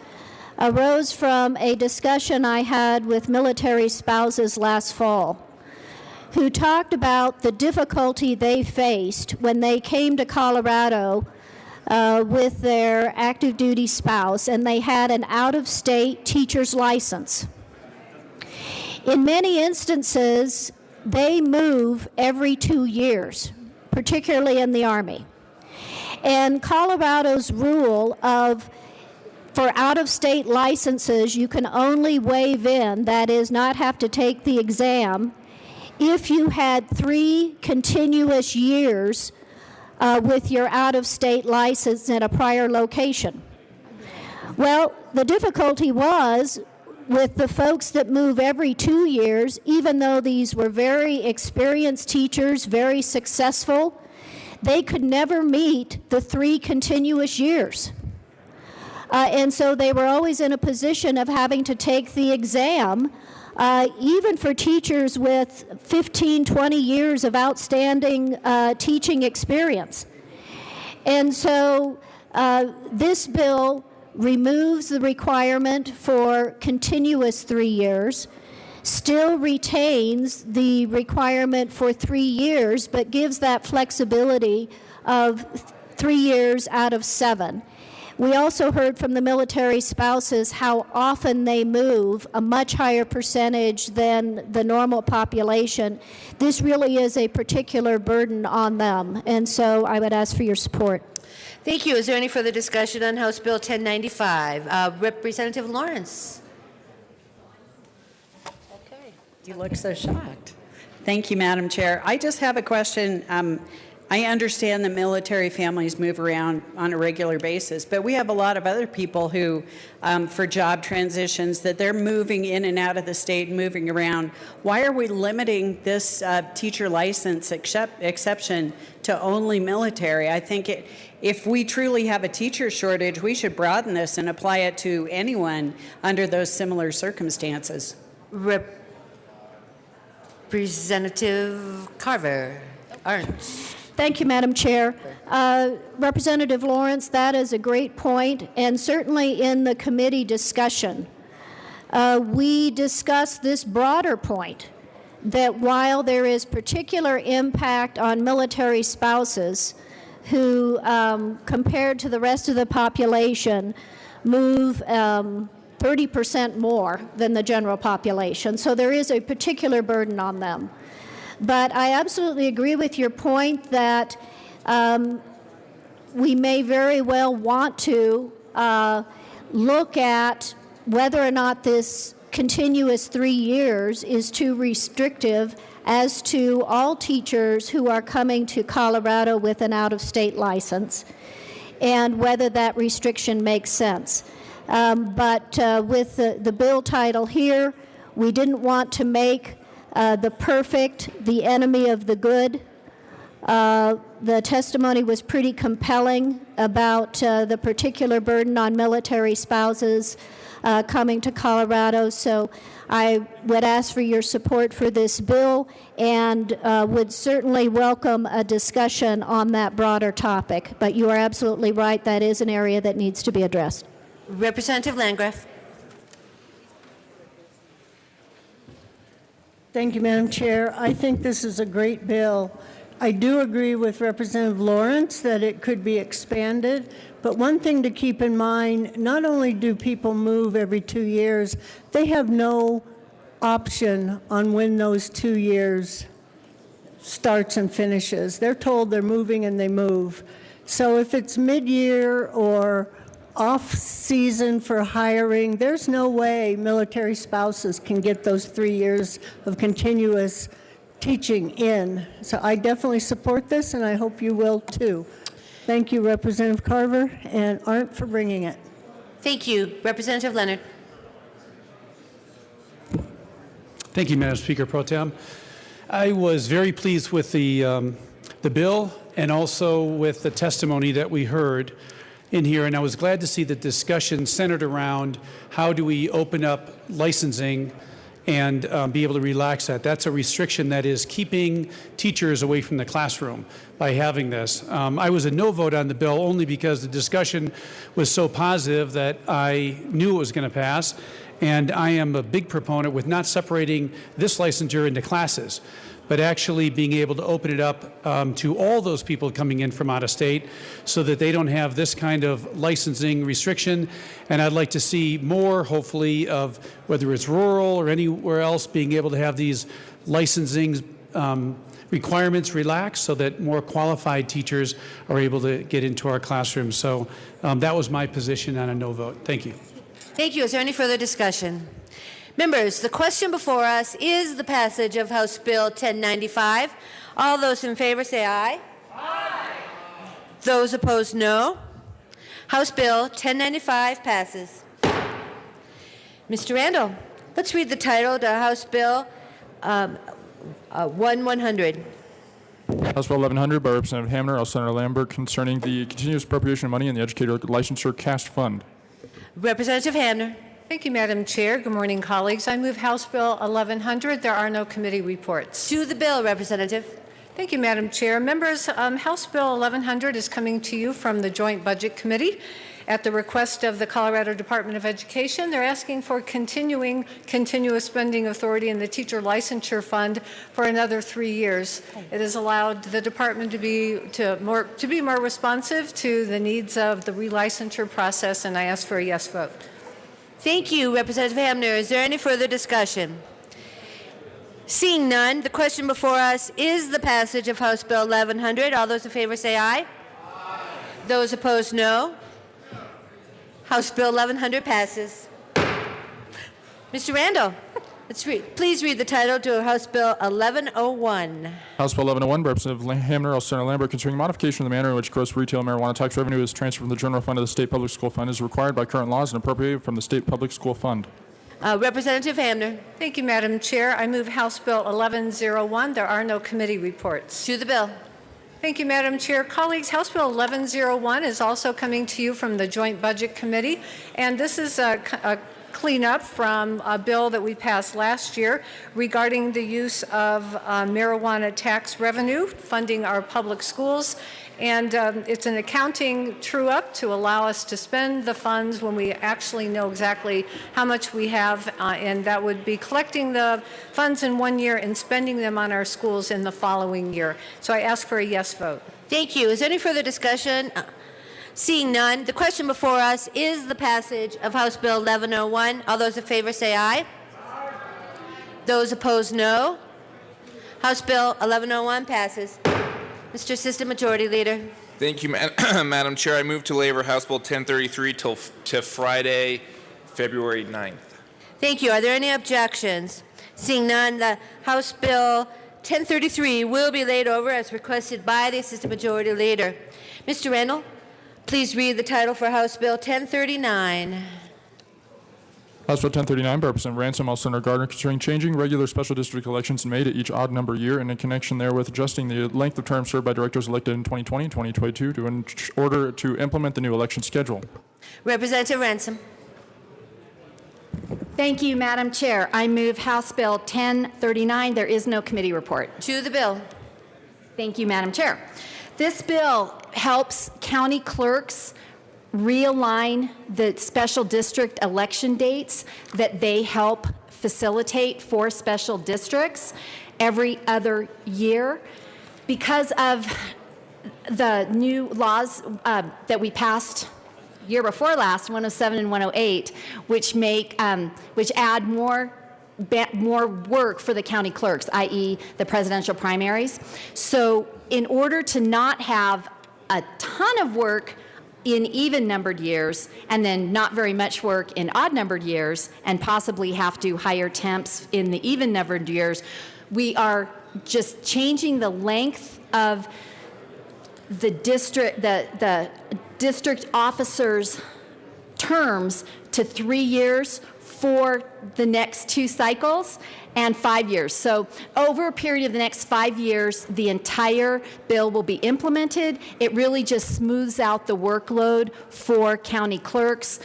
arose from a discussion I had with military spouses last fall, who talked about the difficulty they faced when they came to Colorado with their active duty spouse, and they had an out-of-state teacher's license. In many instances, they move every 2 years, particularly in the Army. And Colorado's rule of for out-of-state licenses, you can only waive in, that is, not have to take the exam, if you had 3 continuous years with your out-of-state license in a prior location. Well, the difficulty was with the folks that move every 2 years, even though these were very experienced teachers, very successful, they could never meet the 3 continuous years. And so they were always in a position of having to take the exam, even for teachers with 15, 20 years of outstanding teaching experience. And so this bill removes the requirement for continuous 3 years, still retains the requirement for 3 years, but gives that flexibility of 3 years out of 7. We also heard from the military spouses how often they move, a much higher percentage than the normal population. This really is a particular burden on them, and so I would ask for your support. Thank you. Is there any further discussion on House Bill 1095? Representative Lawrence. You look so shocked. Thank you, Madam Chair. I just have a question. I understand that military families move around on a regular basis, but we have a lot of other people who, for job transitions, that they're moving in and out of the state, moving around. Why are we limiting this teacher license exception to only military? I think if we truly have a teacher shortage, we should broaden this and apply it to anyone under those similar circumstances. Representative Carver. Orange. Thank you, Madam Chair. Representative Lawrence, that is a great point, and certainly in the committee discussion, we discussed this broader point, that while there is particular impact on military spouses who, compared to the rest of the population, move 30% more than the general population, so there is a particular burden on them. But I absolutely agree with your point that we may very well want to look at whether or not this continuous 3 years is too restrictive as to all teachers who are coming to Colorado with an out-of-state license, and whether that restriction makes sense. But with the bill title here, we didn't want to make the perfect the enemy of the good. The testimony was pretty compelling about the particular burden on military spouses coming to Colorado. So I would ask for your support for this bill, and would certainly welcome a discussion on that broader topic. But you are absolutely right, that is an area that needs to be addressed. Representative Landgraf. Thank you, Madam Chair. I think this is a great bill. I do agree with Representative Lawrence that it could be expanded, but one thing to keep in mind, not only do people move every 2 years, they have no option on when those 2 years starts and finishes. They're told they're moving and they move. So if it's mid-year or off-season for hiring, there's no way military spouses can get those 3 years of continuous teaching in. So I definitely support this, and I hope you will too. Thank you, Representative Carver and Arndt, for bringing it. Thank you. Representative Leonard. Thank you, Madam Speaker Pro Tem. I was very pleased with the bill and also with the testimony that we heard in here, and I was glad to see the discussion centered around how do we open up licensing and be able to relax that. That's a restriction that is keeping teachers away from the classroom by having this. I was a no vote on the bill only because the discussion was so positive that I knew it was going to pass, and I am a big proponent with not separating this licensure into classes, but actually being able to open it up to all those people coming in from out of state so that they don't have this kind of licensing restriction. And I'd like to see more, hopefully, of whether it's rural or anywhere else, being able to have these licensing requirements relaxed so that more qualified teachers are able to get into our classrooms. So that was my position on a no vote. Thank you. Thank you. Is there any further discussion? Members, the question before us is the passage of House Bill 1095. All those in favor say aye. Aye. Those opposed, no. House Bill 1095 passes. Mr. Randall, let's read the title to House Bill 1100. House Bill 1100 by Representative Hamner, Senator Lambert, concerning the continuous appropriation of money in the Educator Licensure Cash Fund. Representative Hamner. Thank you, Madam Chair. Good morning, colleagues. I move House Bill 1100. There are no committee reports. To the bill, Representative. Thank you, Madam Chair. Members, House Bill 1100 is coming to you from the Joint Budget Committee, At the request of the Colorado Department of Education, they're asking for continuous spending authority in the teacher licensure fund for another 3 years. It has allowed the department to be more responsive to the needs of the relicensure process, and I ask for a yes vote. Thank you, Representative Hamner. Is there any further discussion? Seeing none, the question before us is the passage of House Bill 1100. All those in favor say aye. Aye. Those opposed, no. House Bill 1100 passes. Mr. Randall, please read the title to House Bill 1101. House Bill 1101 by Representative Hamner, El Senator Lambert, concerning modification of the manner in which gross retail marijuana tax revenue is transferred from the general fund to the state public school fund is required by current laws and appropriated from the state public school fund. Representative Hamner. Thank you, Madam Chair. I move House Bill 1101. There are no committee reports. To the bill. Thank you, Madam Chair. Colleagues, House Bill 1101 is also coming to you from the Joint Budget Committee, and this is a cleanup from a bill that we passed last year regarding the use of marijuana tax revenue funding our public schools. And it's an accounting true-up to allow us to spend the funds when we actually know exactly how much we have, and that would be collecting the funds in 1 year and spending them on our schools in the following year. So I ask for a yes vote. Thank you. Is there any further discussion? Seeing none, the question before us is the passage of House Bill 1101. All those in favor say aye. Aye. Those opposed, no. House Bill 1101 passes. Mr. Assistant Majority Leader. Thank you, Madam Chair. I move to labor House Bill 1033 to Friday, February 9th. Thank you. Are there any objections? Seeing none, the House Bill 1033 will be laid over as requested by the Assistant Majority Leader. Mr. Randall, please read the title for House Bill 1039. House Bill 1039 by Representative Ransom, El Senator Gardner, concerning changing regular special district elections in May to each odd number year and in connection therewith adjusting the length of term served by directors elected in 2020 and 2022 in order to implement the new election schedule. Representative Ransom. Thank you, Madam Chair. I move House Bill 1039. There is no committee report. To the bill. Thank you, Madam Chair. This bill helps county clerks realign the special district election dates that they help facilitate for special districts every other year. Because of the new laws that we passed year before last, 107 and 108, which add more work for the county clerks, i.e. the presidential primaries. So in order to not have a ton of work in even-numbered years and then not very much work in odd-numbered years and possibly have to hire temps in the even-numbered years, we are just changing the length of the district officers' terms to 3 years for the next 2 cycles and 5 years. So over a period of the next 5 years, the entire bill will be implemented. It really just smooths out the workload for county clerks.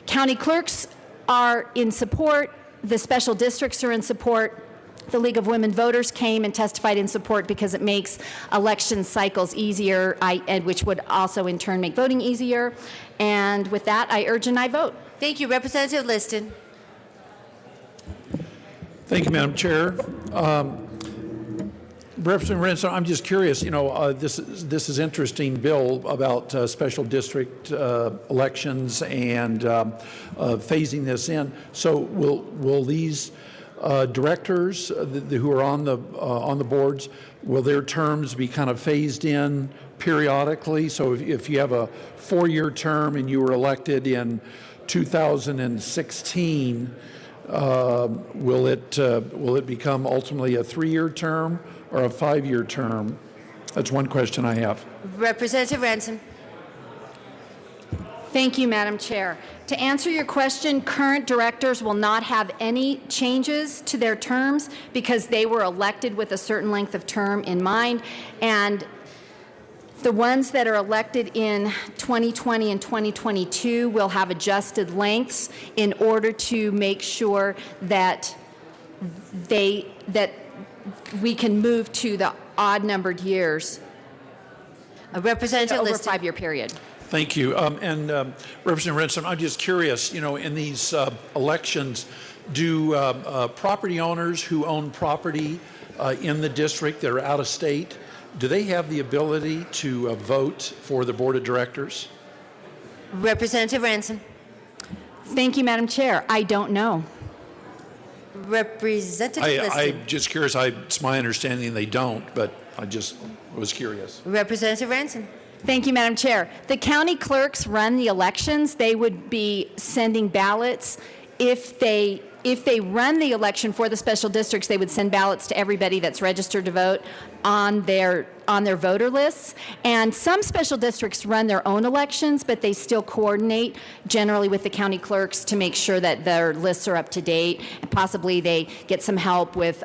County clerks are in support. The special districts are in support. The League of Women Voters came and testified in support because it makes election cycles easier, which would also in turn make voting easier. And with that, I urge and I vote. Thank you. Representative Liston. Thank you, Madam Chair. Representative Ransom, I'm just curious, this is interesting bill about special district elections and phasing this in. So will these directors who are on the boards, will their terms be kind of phased in periodically? So if you have a 4-year term and you were elected in 2016, will it become ultimately a 3-year term or a 5-year term? That's one question I have. Representative Ransom. Thank you, Madam Chair. To answer your question, current directors will not have any changes to their terms because they were elected with a certain length of term in mind. And the ones that are elected in 2020 and 2022 will have adjusted lengths in order to make sure that we can move to the odd-numbered years Representative over a Liston. 5-year period. Thank you. Representative Ransom, I'm just curious, you know, in these elections, do property owners who own property in the district that are out of state, do they have the ability to vote for the board of directors? Representative Ransom. Thank you, Madam Chair. I don't know. Representative Liston. I'm just curious. It's my understanding they don't, but I just was curious. Representative Ransom. Thank you, Madam Chair. The county clerks run the elections. They would be sending ballots. If they run the election for the special districts, they would send ballots to everybody that's registered to vote on their voter lists. And some special districts run their own elections, but they still coordinate generally with the county clerks to make sure that their lists are up to date. And possibly they get some help with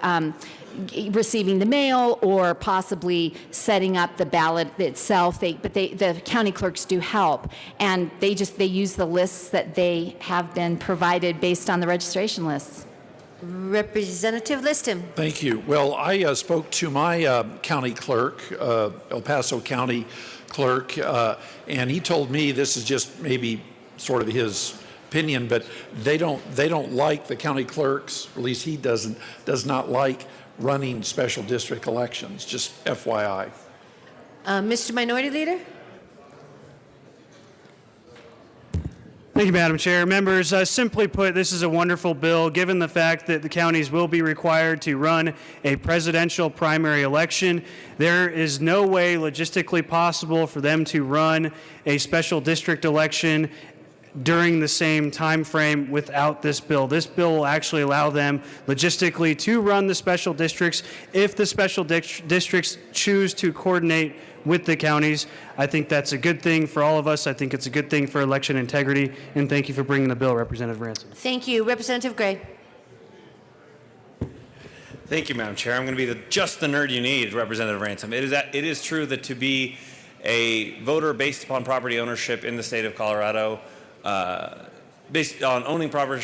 receiving the mail or possibly setting up the ballot itself. The county clerks do help, and they use the lists that they have been provided based on the registration lists. Representative Liston. Thank you. Well, I spoke to my county clerk, El Paso County clerk, and he told me, this is just maybe sort of his opinion, but they don't like the county clerks, or at least he does not like running special district elections, just FYI. Mr. Minority Leader? Thank you, Madam Chair. Members, simply put, this is a wonderful bill, given the fact that the counties will be required to run a presidential primary election. There is no way logistically possible for them to run a special district election during the same time frame without this bill. This bill will actually allow them logistically to run the special districts if the special districts choose to coordinate with the counties. I think that's a good thing for all of us. I think it's a good thing for election integrity, and thank you for bringing the bill, Representative Ransom. Thank you. Representative Gray. Thank you, Madam Chair. I'm going to be just the nerd you need, Representative Ransom. It is true that to be a voter based upon property ownership in the state of Colorado, based on owning property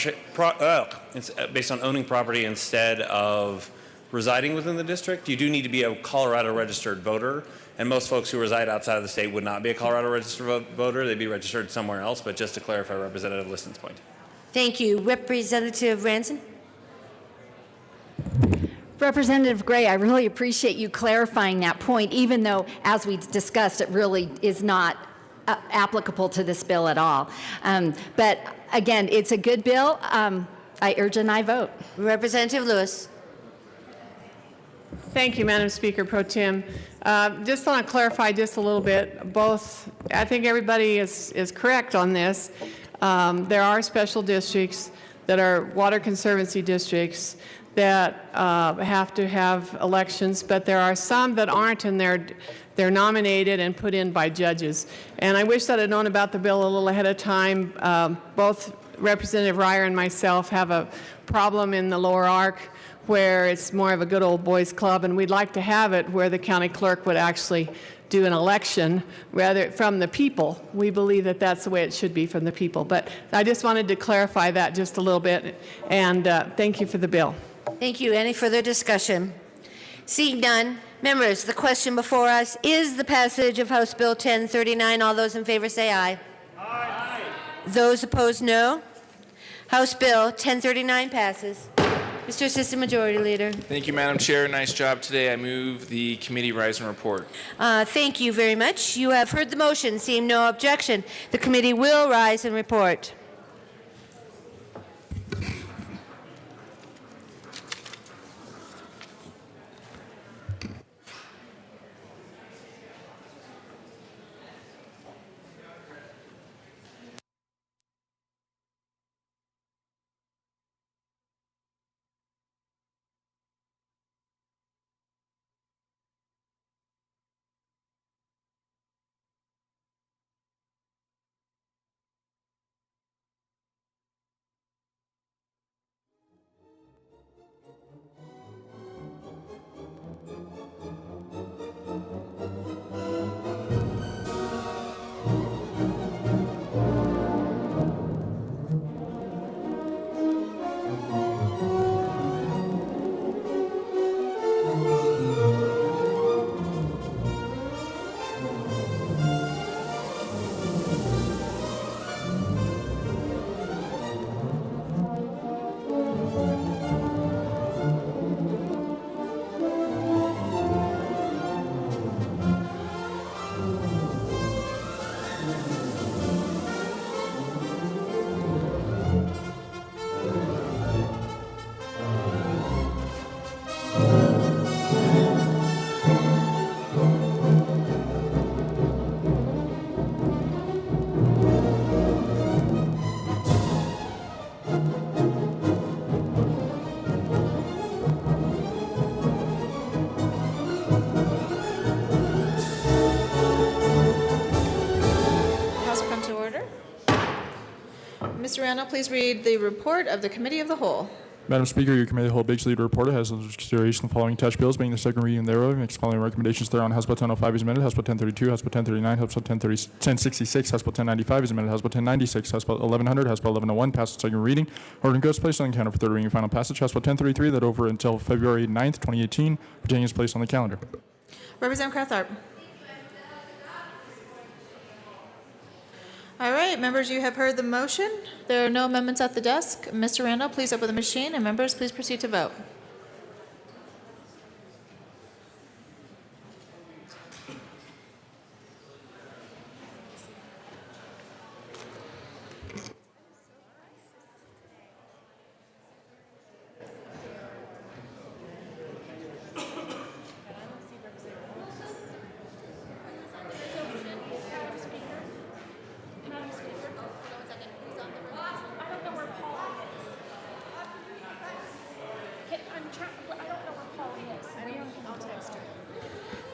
instead of residing within the district, you do need to be a Colorado registered voter. And most folks who reside outside of the state would not be a Colorado registered voter. They'd be registered somewhere else. But just to clarify Representative Liston's point. Thank you. Representative Ransom. Representative Gray, I really appreciate you clarifying that point, even though, as we discussed, it really is not applicable to this bill at all. But again, it's a good bill. I urge an aye vote. Representative Lewis. Thank you, Madam Speaker Pro Tem. Just want to clarify just a little bit. I think everybody is correct on this. There are special districts that are water conservancy districts that have to have elections, but there are some that aren't, and they're nominated and put in by judges. And I wish that I'd known about the bill a little ahead of time. Both Representative Ryer and myself have a problem in the Lower Arc where it's more of a good old boys club, and we'd like to have it where the county clerk would actually do an election rather from the people. We believe that that's the way it should be, from the people. But I just wanted to clarify that just a little bit, and thank you for the bill. Thank you. Any further discussion? Seeing none, members, the question before us is the passage of House Bill 1039. All those in favor say aye. Aye. Those opposed, no. House Bill 1039 passes. Mr. Assistant Majority Leader. Thank you, Madam Chair. Nice job today. I move the committee rise and report. Thank you very much. You have heard the motion. Seeing no objection, the committee will rise and report. Randall please read the report of the Committee of the Whole? Madam Speaker, your Committee of the Whole Biggs Leader Report has under consideration the following attached bills, being the second reading thereof, and makes the following recommendations thereon. House Bill 1005 is amended. House Bill 1032, House Bill 1039, House Bill 1066, House Bill 1095 is amended. House Bill 1096, House Bill 1100, House Bill 1101 passed its second reading. Order goes placed on the calendar for third reading and final passage. House Bill 1033 that over until February 9th, 2018, pertaining is placed on the calendar. Representative Crowther. All right, members, you have heard the motion. There are no amendments at the desk. Mr. Randall, please open the machine, and members, please proceed to vote.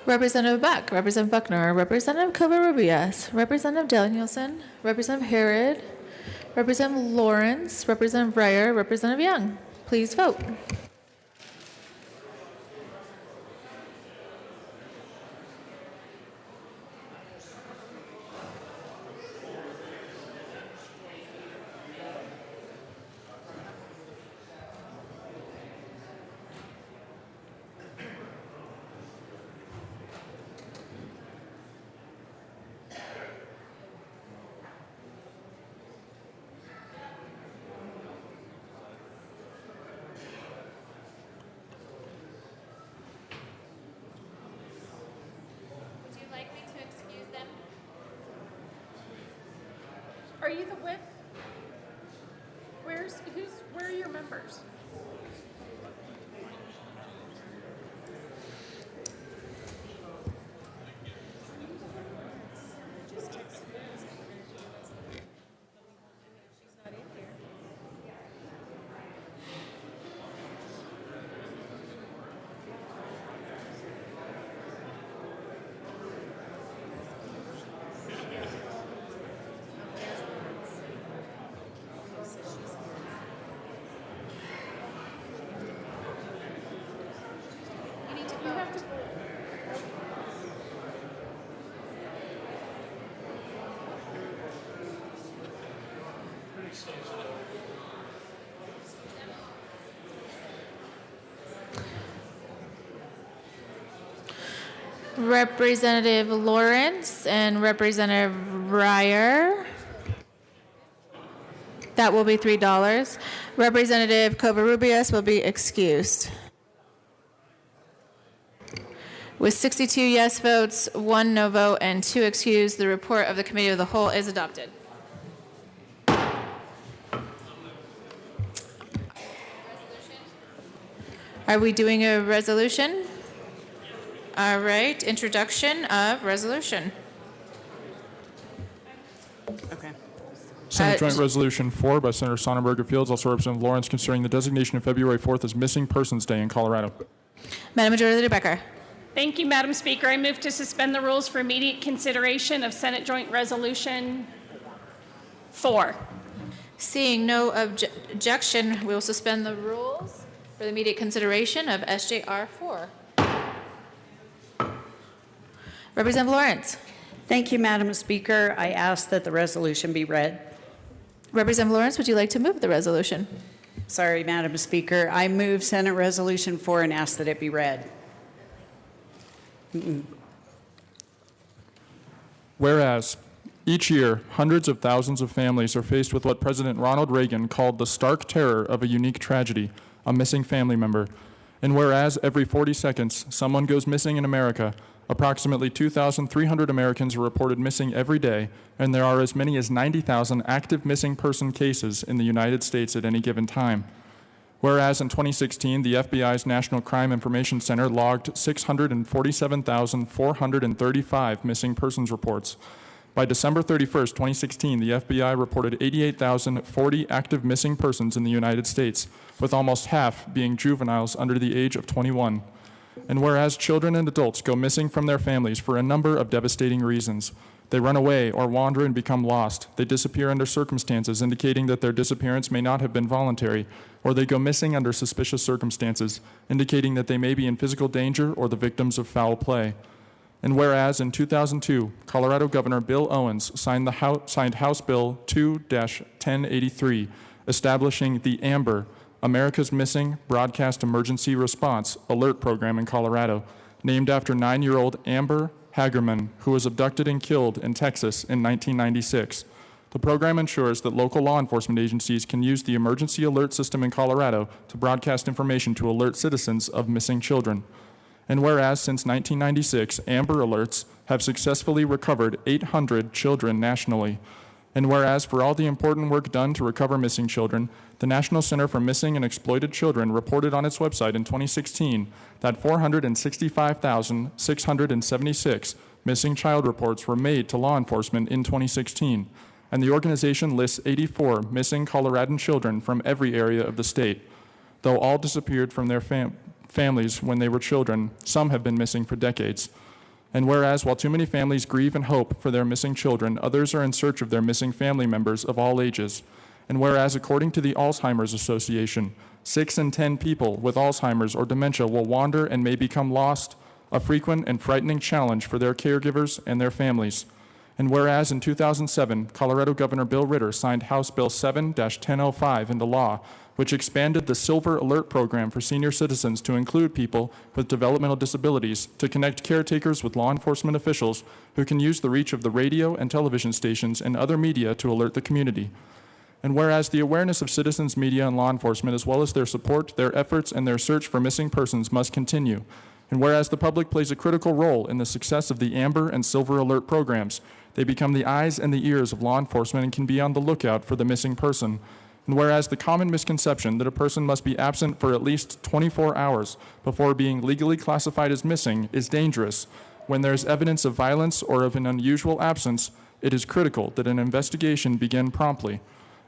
Representative Buck, Representative Buckner, Representative Covarrubias, Representative Danielson, Representative Harrod, Representative Lawrence, Representative Breyer, Representative Young. Please vote. Are you the whip? Where are your members? Representative Lawrence and Representative Breyer. That will be $3. Representative Covarrubias will be excused. With 62 yes votes, 1 no vote, and 2 excused, the report of the Committee of the Whole is adopted. Are we doing a resolution? All right, introduction of resolution. Okay. Senate Joint Resolution 4 by Senator Sonnenberger Fields, also Representative Lawrence, concerning the designation of February 4th as Missing Persons Day in Colorado. Madam Majority Leader Becker. Thank you, Madam Speaker. I move to suspend the rules for immediate consideration of Senate Joint Resolution 4. Seeing no objection, we will suspend the rules for the immediate consideration of SJR 4. Representative Lawrence. Thank you, Madam Speaker. I ask that the resolution be read. Representative Lawrence, would you like to move the resolution? Sorry, Madam Speaker. I move Senate Resolution 4 and ask that it be read. Whereas each year, hundreds of thousands of families are faced with what President Ronald Reagan called the stark terror of a unique tragedy, a missing family member. And whereas every 40 seconds someone goes missing in America, approximately 2,300 Americans are reported missing every day, and there are as many as 90,000 active missing person cases in the United States at any given time. Whereas in 2016, the FBI's National Crime Information Center logged 647,435 missing persons reports. By December 31st, 2016, the FBI reported 88,040 active missing persons in the United States, with almost half being juveniles under the age of 21. And whereas children and adults go missing from their families for a number of devastating reasons, They run away or wander and become lost. They disappear under circumstances indicating that their disappearance may not have been voluntary, or they go missing under suspicious circumstances, indicating that they may be in physical danger or the victims of foul play. And whereas in 2002, Colorado Governor Bill Owens signed House Bill 2-1083, establishing the AMBER, America's Missing Broadcast Emergency Response Alert Program in Colorado, named after 9-year-old Amber Hagerman, who was abducted and killed in Texas in 1996. The program ensures that local law enforcement agencies can use the emergency alert system in Colorado to broadcast information to alert citizens of missing children. And whereas since 1996, Amber Alerts have successfully recovered 800 children nationally. And whereas for all the important work done to recover missing children, the National Center for Missing and Exploited Children reported on its website in 2016 that 465,676 missing child reports were made to law enforcement in 2016. And the organization lists 84 missing Coloradan children from every area of the state. Though all disappeared from their families when they were children, some have been missing for decades. And whereas while too many families grieve and hope for their missing children, others are in search of their missing family members of all ages. And whereas according to the Alzheimer's Association, 6 in 10 people with Alzheimer's or dementia will wander and may become lost, a frequent and frightening challenge for their caregivers and their families. And whereas in 2007, Colorado Governor Bill Ritter signed House Bill 7-1005 into law, which expanded the Silver Alert Program for senior citizens to include people with developmental disabilities to connect caretakers with law enforcement officials who can use the reach of the radio and television stations and other media to alert the community. And whereas the awareness of citizens, media, and law enforcement, as well as their support, their efforts, and their search for missing persons must continue. And whereas the public plays a critical role in the success of the Amber and Silver Alert programs, they become the eyes and the ears of law enforcement and can be on the lookout for the missing person. And whereas the common misconception that a person must be absent for at least 24 hours before being legally classified as missing is dangerous, when there is evidence of violence or of an unusual absence, it is critical that an investigation begin promptly.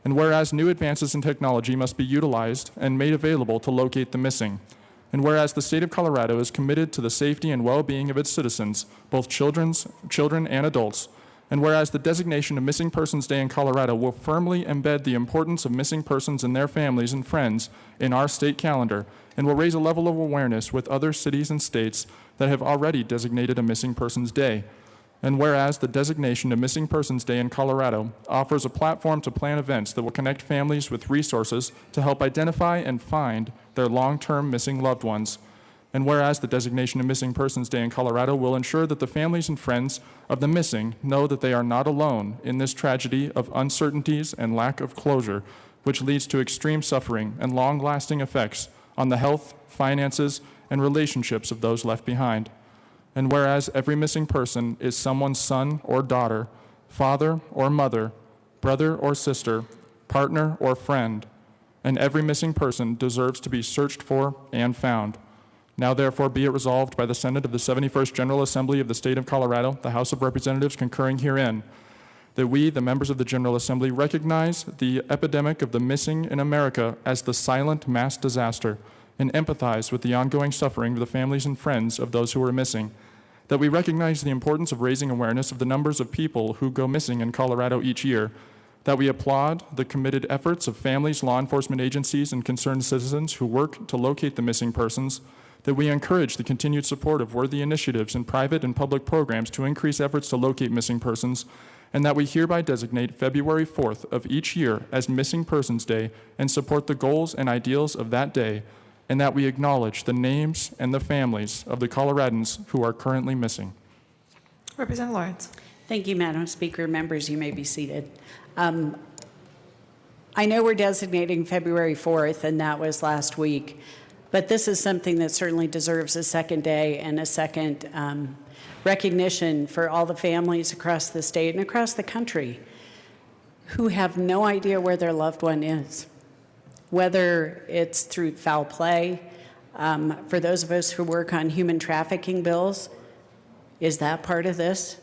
And whereas new advances in technology must be utilized and made available to locate the missing. And whereas the state of Colorado is committed to the safety and well-being of its citizens, both children and adults, and whereas the designation of Missing Persons Day in Colorado will firmly embed the importance of missing persons and their families and friends in our state calendar, and will raise a level of awareness with other cities and states that have already designated a Missing Persons Day. And whereas the designation of Missing Persons Day in Colorado offers a platform to plan events that will connect families with resources to help identify and find their long-term missing loved ones. And whereas the designation of Missing Persons Day in Colorado will ensure that the families and friends of the missing know that they are not alone in this tragedy of uncertainties and lack of closure, which leads to extreme suffering and long-lasting effects on the health, finances, and relationships of those left behind. And whereas every missing person is someone's son or daughter, father or mother, brother or sister, partner or friend, and every missing person deserves to be searched for and found. Now therefore be it resolved by the Senate of the 71st General Assembly of the State of Colorado, the House of Representatives concurring herein, that we, the members of the General Assembly, recognize the epidemic of the missing in America as the silent mass disaster and empathize with the ongoing suffering of the families and friends of those who are missing. That we recognize the importance of raising awareness of the numbers of people who go missing in Colorado each year. That we applaud the committed efforts of families, law enforcement agencies, and concerned citizens who work to locate the missing persons. That we encourage the continued support of worthy initiatives in private and public programs to increase efforts to locate missing persons, and that we hereby designate February 4th of each year as Missing Persons Day and support the goals and ideals of that day, and that we acknowledge the names and the families of the Coloradans who are currently missing. Representative Lawrence. Thank you, Madam Speaker. Members, you may be seated. I know we're designating February 4th, and that was last week. But this is something that certainly deserves a second day and a second recognition for all the families across the state and across the country who have no idea where their loved one is, whether it's through foul play. For those of us who work on human trafficking bills, is that part of this?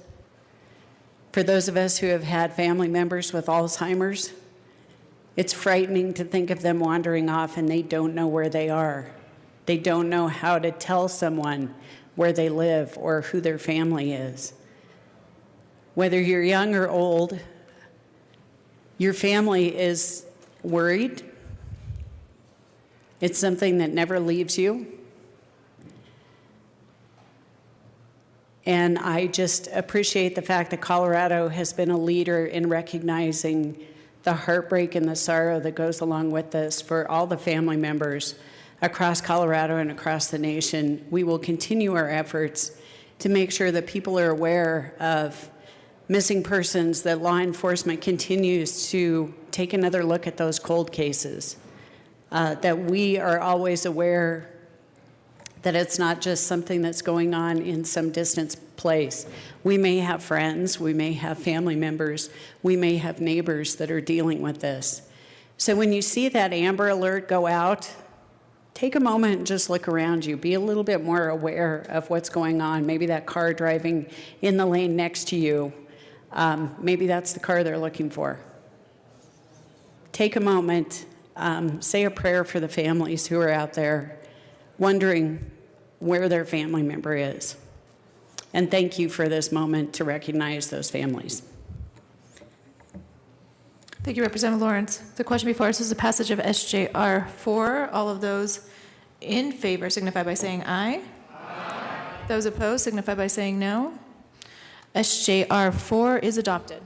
For those of us who have had family members with Alzheimer's, it's frightening to think of them wandering off and they don't know where they are. They don't know how to tell someone where they live or who their family is. Whether you're young or old, your family is worried. It's something that never leaves you. And I just appreciate the fact that Colorado has been a leader in recognizing the heartbreak and the sorrow that goes along with this for all the family members across Colorado and across the nation. We will continue our efforts to make sure that people are aware of missing persons, that law enforcement continues to take another look at those cold cases, that we are always aware that it's not just something that's going on in some distant place. We may have friends, we may have family members, we may have neighbors that are dealing with this. So when you see that Amber Alert go out, take a moment and just look around you. Be a little bit more aware of what's going on. Maybe that car driving in the lane next to you, maybe that's the car they're looking for. Take a moment, say a prayer for the families who are out there wondering where their family member is. And thank you for this moment to recognize those families. Thank you, Representative Lawrence. The question before us is the passage of SJR 4. All of those in favor signify by saying aye. Aye. Those opposed signify by saying no. SJR 4 is adopted.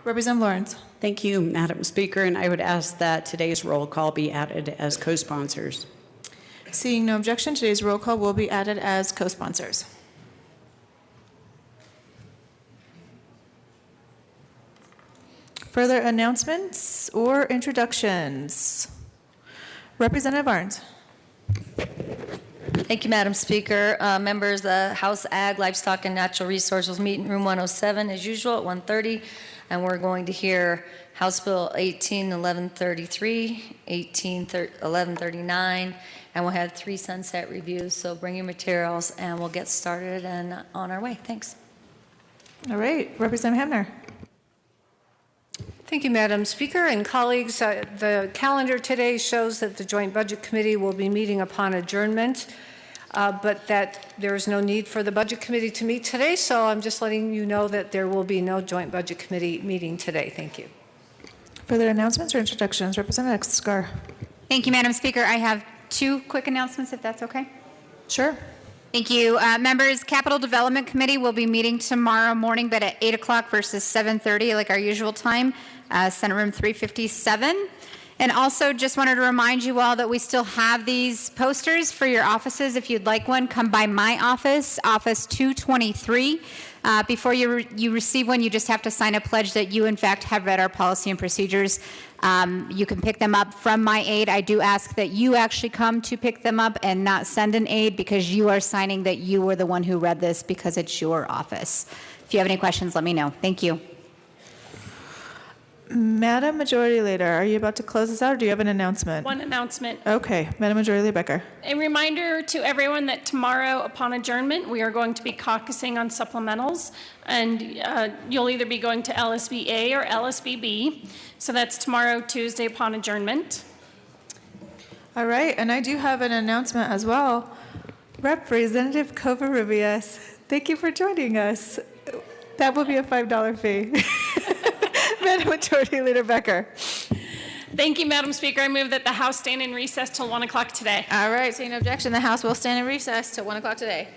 Representative Lawrence. Thank you, Madam Speaker, and I would ask that today's roll call be added as co-sponsors. Seeing no objection, today's roll call will be added as co-sponsors. Further announcements or introductions? Representative Arndt. Thank you, Madam Speaker. Members, the House Ag, Livestock, and Natural Resources meet in room 107 as usual at 1:30, and we're going to hear House Bill 181133, 181139, and we'll have 3 sunset reviews. So bring your materials, and we'll get started and on our way. Thanks. All right, Representative Hamner. Thank you, Madam Speaker and colleagues. The calendar today shows that the Joint Budget Committee will be meeting upon adjournment, but that there is no need for the Budget Committee to meet today, so I'm just letting you know that there will be no Joint Budget Committee meeting today. Thank you. Further announcements or introductions? Representative Scar. Thank you, Madam Speaker. I have 2 quick announcements, if that's okay. Sure. Thank you. Members, Capital Development Committee will be meeting tomorrow morning, but at 8 o'clock versus 7:30, like our usual time, Senate Room 357. And also just wanted to remind you all that we still have these posters for your offices. If you'd like one, come by my office, office 223. Before you receive one, you just have to sign a pledge that you, in fact, have read our policy and procedures. You can pick them up from my aide. I do ask that you actually come to pick them up and not send an aide, because you are signing that you were the one who read this because it's your office. If you have any questions, let me know. Thank you. Madam Majority Leader, are you about to close this out, or do you have an announcement? One announcement. Okay, Madam Majority Leader Becker. A reminder to everyone that tomorrow, upon adjournment, we are going to be caucusing on supplementals, and you'll either be going to LSBA or LSBB. So that's tomorrow, Tuesday, upon adjournment. All right, and I do have an announcement as well. Representative Covarrubias, thank you for joining us. That will be a $5 fee. Madam Majority Leader Becker. Thank you, Madam Speaker. I move that the House stand in recess till 1 o'clock today. All right, seeing no objection, the House will stand in recess till 1 o'clock today.